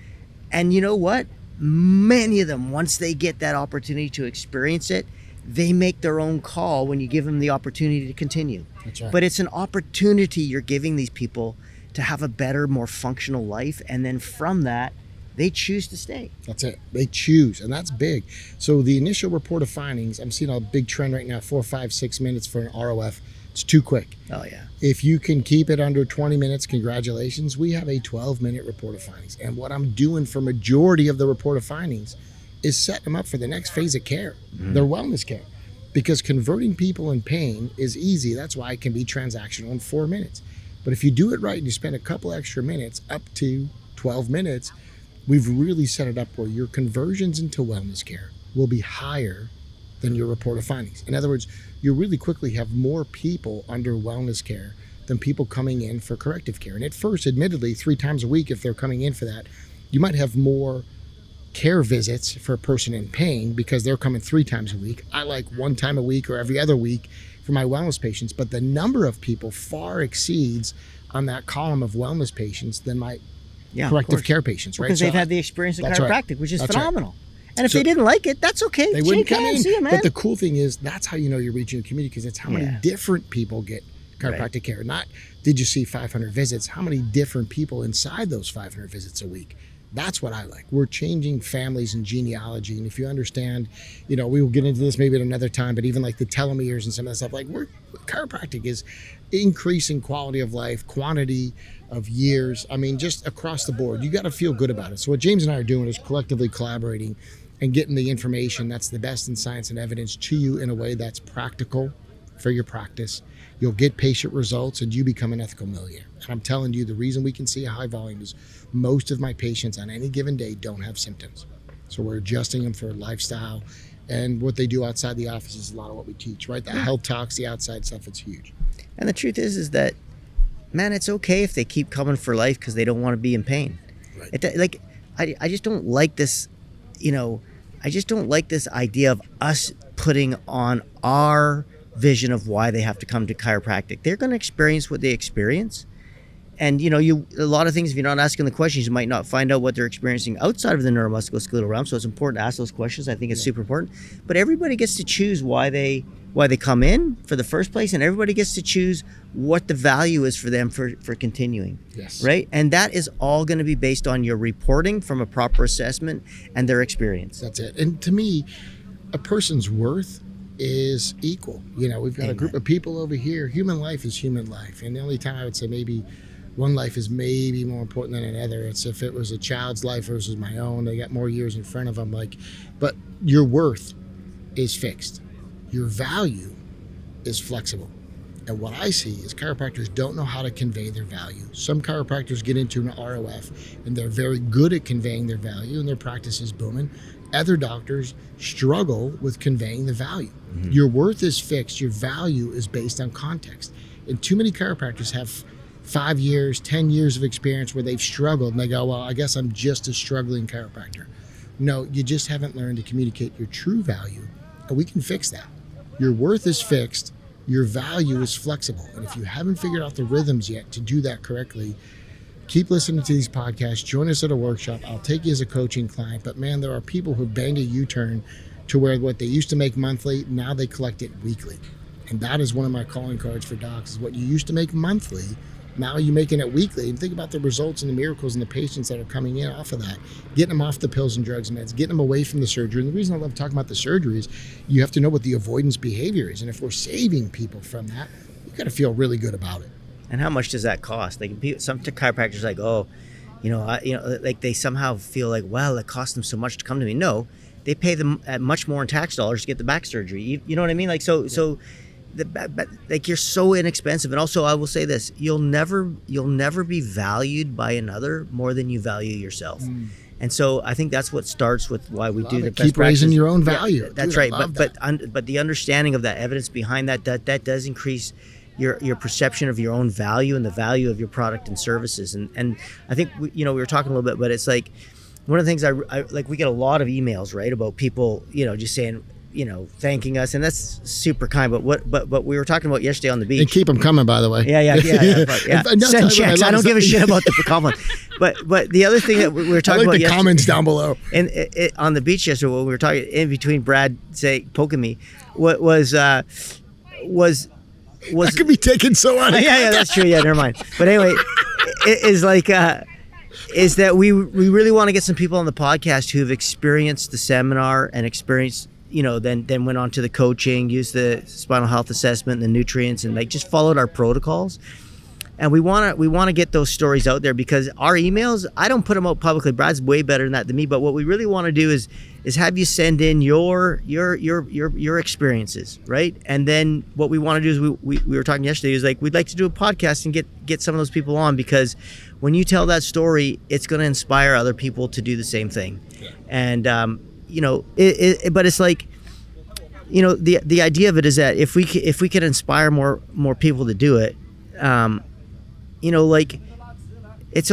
And you know what? Many of them, once they get that opportunity to experience it, they make their own call when you give them the opportunity to continue. That's right. But it's an opportunity you're giving these people to have a better, more functional life. And then from that, they choose to stay. That's it. They choose, and that's big. So the initial report of findings, I'm seeing a big trend right now, 4, 5, 6 minutes for an ROF. It's too quick. Oh, yeah. If you can keep it under 20 minutes, congratulations. We have a 12-minute report of findings. And what I'm doing for majority of the report of findings is setting them up for the next phase of care, their wellness care. Because converting people in pain is easy. That's why it can be transactional in 4 minutes. But if you do it right and you spend a couple extra minutes, up to 12 minutes, we've really set it up where your conversions into wellness care will be higher than your report of findings. In other words, you really quickly have more people under wellness care than people coming in for corrective care. And at first, admittedly, 3 times a week, if they're coming in for that, you might have more care visits for a person in pain because they're coming 3 times a week. I like 1 time a week or every other week for my wellness patients, but the number of people far exceeds on that column of wellness patients than my corrective care patients, right? Because they've had the experience of chiropractic, right. which is That's phenomenal. Right. And if they didn't like it, that's okay. They wouldn't come in. See you, man. But the cool thing is, that's how you know you're reaching a community, because it's how many different people get chiropractic care. Not did you see 500 visits, how many different people inside those 500 visits a week. That's what I like. We're changing families and genealogy. And if you understand, we will get into this maybe at another time, but even like the telomeres and some of that stuff, chiropractic is increasing quality of life, quantity of years. I mean, just across the board, you got to feel good about it. So what James and I are doing is collectively collaborating and getting the information that's the best in science and evidence to you in a way that's practical for your practice. You'll get patient results and you become an ethical millionaire. And I'm telling you, the reason we can see a high volume is most of my patients on any given day don't have symptoms. So we're adjusting them for lifestyle, and what they do outside the office is a lot of what we teach, right? The health talks, the outside stuff, it's huge. And the truth is that, man, it's okay if they keep coming for life because they don't want to be in pain. Right. I just don't like this, I just don't like this idea of us putting on our vision of why they have to come to chiropractic. They're going to experience what they experience. And a lot of things, if you're not asking the questions, you might not find out what they're experiencing outside of the neuromusculoskeletal realm. So it's important to ask those questions. I think it's super important. But everybody gets to choose why they come in for the first place, and everybody gets to choose what the value is for them for continuing. Yes. Right? And that is all going to be based on your reporting from a proper assessment and their experience. That's it. And to me, a person's worth is equal. We've got a group of people over here. Human life is human life. And the only time I would say maybe one life is maybe more important than another, it's if it was a child's life versus my own. They got more years in front of them. But your worth is fixed. Your value is flexible. And what I see is chiropractors don't know how to convey their value. Some chiropractors get into an ROF and they're very good at conveying their value and their practice is booming. Other doctors struggle with conveying the value. Mm-hmm. Your worth is fixed. Your value is based on context. And too many chiropractors have 5 years, 10 years of experience where they've struggled and they go, well, I guess I'm just a struggling chiropractor. No, you just haven't learned to communicate your true value, and we can fix that. Your worth is fixed, your value is flexible. And if you haven't figured out the rhythms yet to do that correctly, keep listening to these podcasts, join us at a workshop. I'll take you as a coaching client, but man, there are people who banged a U-turn to where what they used to make monthly, now they collect it weekly. And that is one of my calling cards for docs, is what you used to make monthly, now you're making it weekly. And think about the results and the miracles and the patients that are coming in off of that, getting them off the pills and drugs and meds, getting them away from the surgery. And the reason I love talking about the surgery is you have to know what the avoidance behavior is. And if we're saving people from that, you got to feel really good about it. And how much does that cost? Like some chiropractors are like, like they somehow feel like, well, it costs them so much to come to me. No, they pay them much more in tax dollars to get the back surgery. You know what I mean? Like, like you're so inexpensive. And also I will say this, you'll never be valued by another more than you value yourself. And so I think that's what starts with why we do the best keep raising practice. your own value. Yeah, that's right. But the understanding of that evidence behind that does increase your perception of your own value and the value of your product and services. And I think we were talking a little bit, but it's like one of the things I like, we get a lot of emails, right, about people, just saying, thanking us, and that's super kind. But we were talking about yesterday on the beach. And keep them coming, by the way. Yeah. Send checks. I don't give a shit about the compliment. But the other thing that we were talking about the comments down below. And on the beach yesterday, when we were talking in between Brad poking me, what was that could be taken so out of yeah, that's true. Yeah, never mind. But anyway, is like is that we really want to get some people on the podcast who've experienced the seminar and experienced, then went on to the coaching, used the spinal health assessment, and the nutrients, and like just followed our protocols. And we want to get those stories out there, because our emails, I don't put them out publicly. Brad's way better than that than me. But what we really want to do is have you send in your experiences, right? And then what we want to do is we were talking yesterday, is like, we'd like to do a podcast and get some of those people on, because when you tell that story, it's going to inspire other people to do the same thing. Yeah. And but it's like, the idea of it is that if we can inspire more people to do it, like, it's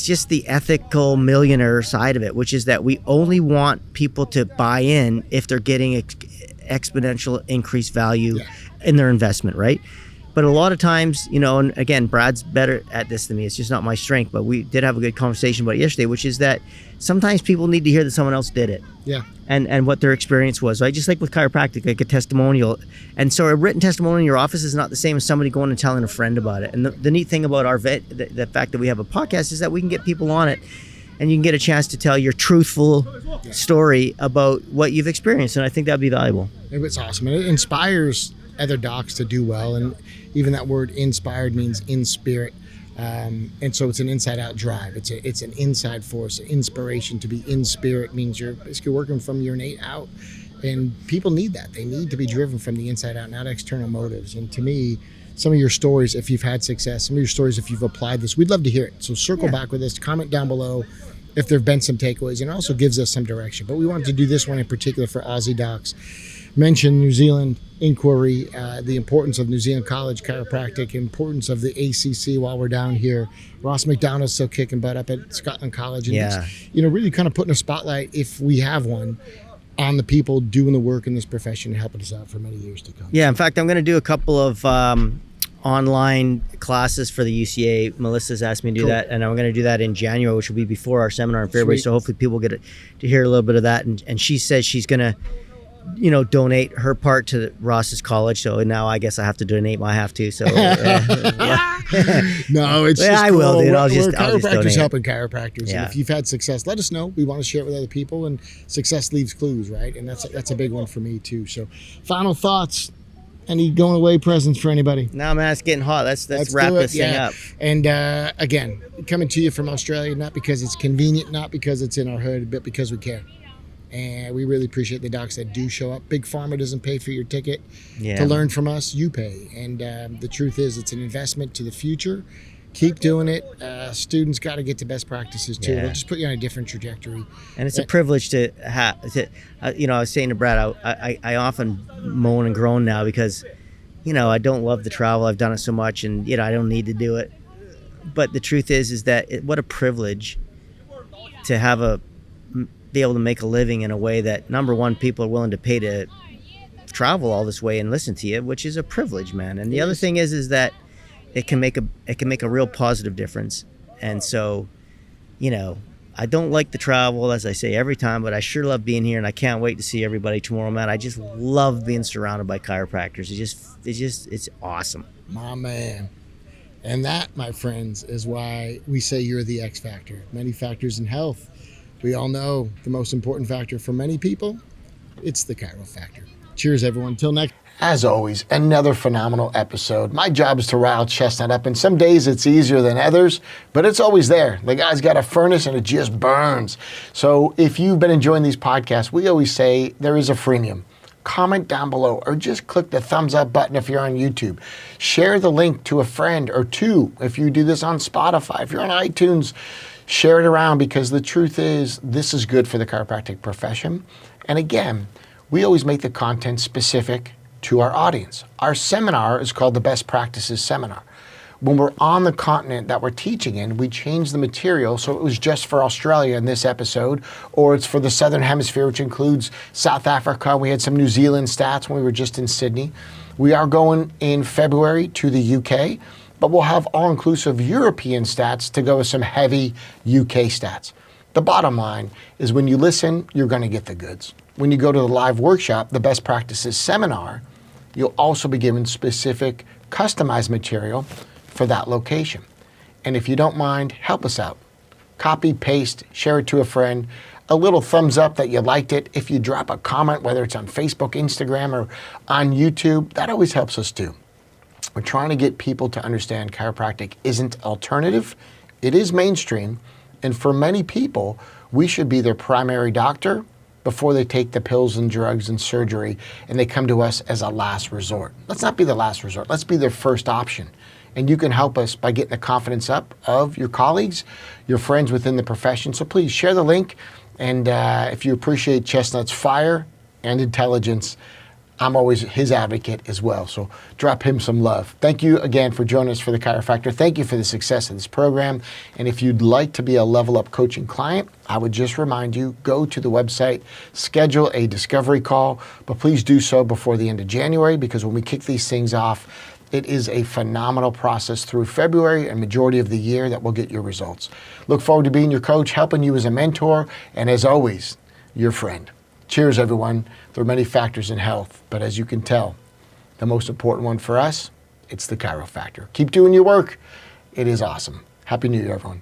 just the ethical millionaire side of it, which is that we only want people to buy in if they're getting exponential increased value in their investment, right? But a lot of times, and again, Brad's better at this than me. It's just not my strength. But we did have a good conversation about it yesterday, which is that sometimes people need to hear that someone else did it. Yeah. And what their experience was. Right? Just like with chiropractic, like a testimonial. And so a written testimonial in your office is not the same as somebody going and telling a friend about it. And the neat thing about the fact that we have a podcast is that we can get people on it, and you can get a chance to tell your truthful story about what you've experienced. And I think that'd be valuable. It's awesome. And it inspires other docs to do well. And even that word inspired means in spirit. And so it's an inside out drive. It's an inside force. Inspiration, to be in spirit, means you're basically working from your innate out. And people need that. They need to be driven from the inside out, not external motives. And to me, some of your stories, if you've had success, some of your stories, if you've applied this, we'd love to hear it. So circle back with us, comment down below if there have been some takeaways, and it also gives us some direction. But we wanted to do this one in particular for Aussie docs. Mention New Zealand inquiry, the importance of New Zealand College Chiropractic, importance of the ACC while we're down here. Ross McDonald's still kicking butt up at Scotland College. And really kind of putting a spotlight, if we have one, on the people doing the work in this profession and helping us out for many years to come. Yeah, in fact, I'm going to do a couple of online classes for the UCA. Melissa's asked me to do that, and I'm going to do that in January, which will be before our seminar in February. So hopefully people get to hear a little bit of that. And she says she's going to donate her part to Ross's college. So now I guess I have to donate my half too. So no, it's just I will, dude. I'll just chiropractors helping chiropractors. Yeah. And if you've had success, let us know. We want to share it with other people, and success leaves clues, right? And that's a big one for me too. So final thoughts. Any going away presents for anybody? No, man, it's getting hot. Let's wrap this thing up. And again, coming to you from Australia, not because it's convenient, not because it's in our hood, but because we care. And we really appreciate the docs that do show up. Big Pharma doesn't pay for your ticket to learn from us. You pay. And the truth is, it's an investment to the future. Keep doing it. Students got to get to best practices too. They'll just put you on a different trajectory. And it's a privilege to have. I was saying to Brad, I often moan and groan now because, I don't love the travel. I've done it so much, and I don't need to do it. But the truth is that what a privilege to be able to make a living in a way that, number one, people are willing to pay to travel all this way and listen to you, which is a privilege, man. And the other thing is that it can make a real positive difference. And so, I don't like the travel, as I say every time, but I sure love being here, and I can't wait to see everybody tomorrow, man. I just love being surrounded by chiropractors. It's awesome. My man. And that, my friends, is why we say you're the X factor. Many factors in health. We all know the most important factor for many people, it's the Chiro-Factor. Cheers, everyone. Till next. As always, another phenomenal episode. My job is to rile Chestnut up, and some days it's easier than others, but it's always there. The guy's got a furnace, and it just burns. So if you've been enjoying these podcasts, we always say there is a freemium. Comment down below, or just click the thumbs up button if you're on YouTube. Share the link to a friend or two if you do this on Spotify. If you're on iTunes, share it around, because the truth is, this is good for the chiropractic profession. And again, we always make the content specific to our audience. Our seminar is called the Best Practices Seminar. When we're on the continent that we're teaching in, we change the material so it was just for Australia in this episode, or it's for the Southern Hemisphere, which includes South Africa. We had some New Zealand stats when we were just in Sydney. We are going in February to the UK, but we'll have all-inclusive European stats to go with some heavy UK stats. The bottom line is, when you listen, you're going to get the goods. When you go to the live workshop, the Best Practices Seminar, you'll also be given specific customized material for that location. And if you don't mind, help us out. Copy, paste, share it to a friend. A little thumbs up that you liked it. If you drop a comment, whether it's on Facebook, Instagram, or on YouTube, that always helps us too. We're trying to get people to understand chiropractic isn't alternative. It is mainstream. And for many people, we should be their primary doctor before they take the pills and drugs and surgery and they come to us as a last resort. Let's not be the last resort. Let's be their first option. And you can help us by getting the confidence up of your colleagues, your friends within the profession. So please share the link. And if you appreciate Chestnut's fire and intelligence, I'm always his advocate as well. So drop him some love. Thank you again for joining us for the Chiropractor. Thank you for the success of this program. And if you'd like to be a Level Up coaching client, I would just remind you, go to the website, schedule a discovery call, but please do so before the end of January, because when we kick these things off, it is a phenomenal process through February and majority of the year that will get your results. Look forward to being your coach, helping you as a mentor, and as always, your friend. Cheers, everyone. There are many factors in health, but as you can tell, the most important one for us, it's the Chiro-Factor. Keep doing your work. It is awesome. Happy New Year, everyone.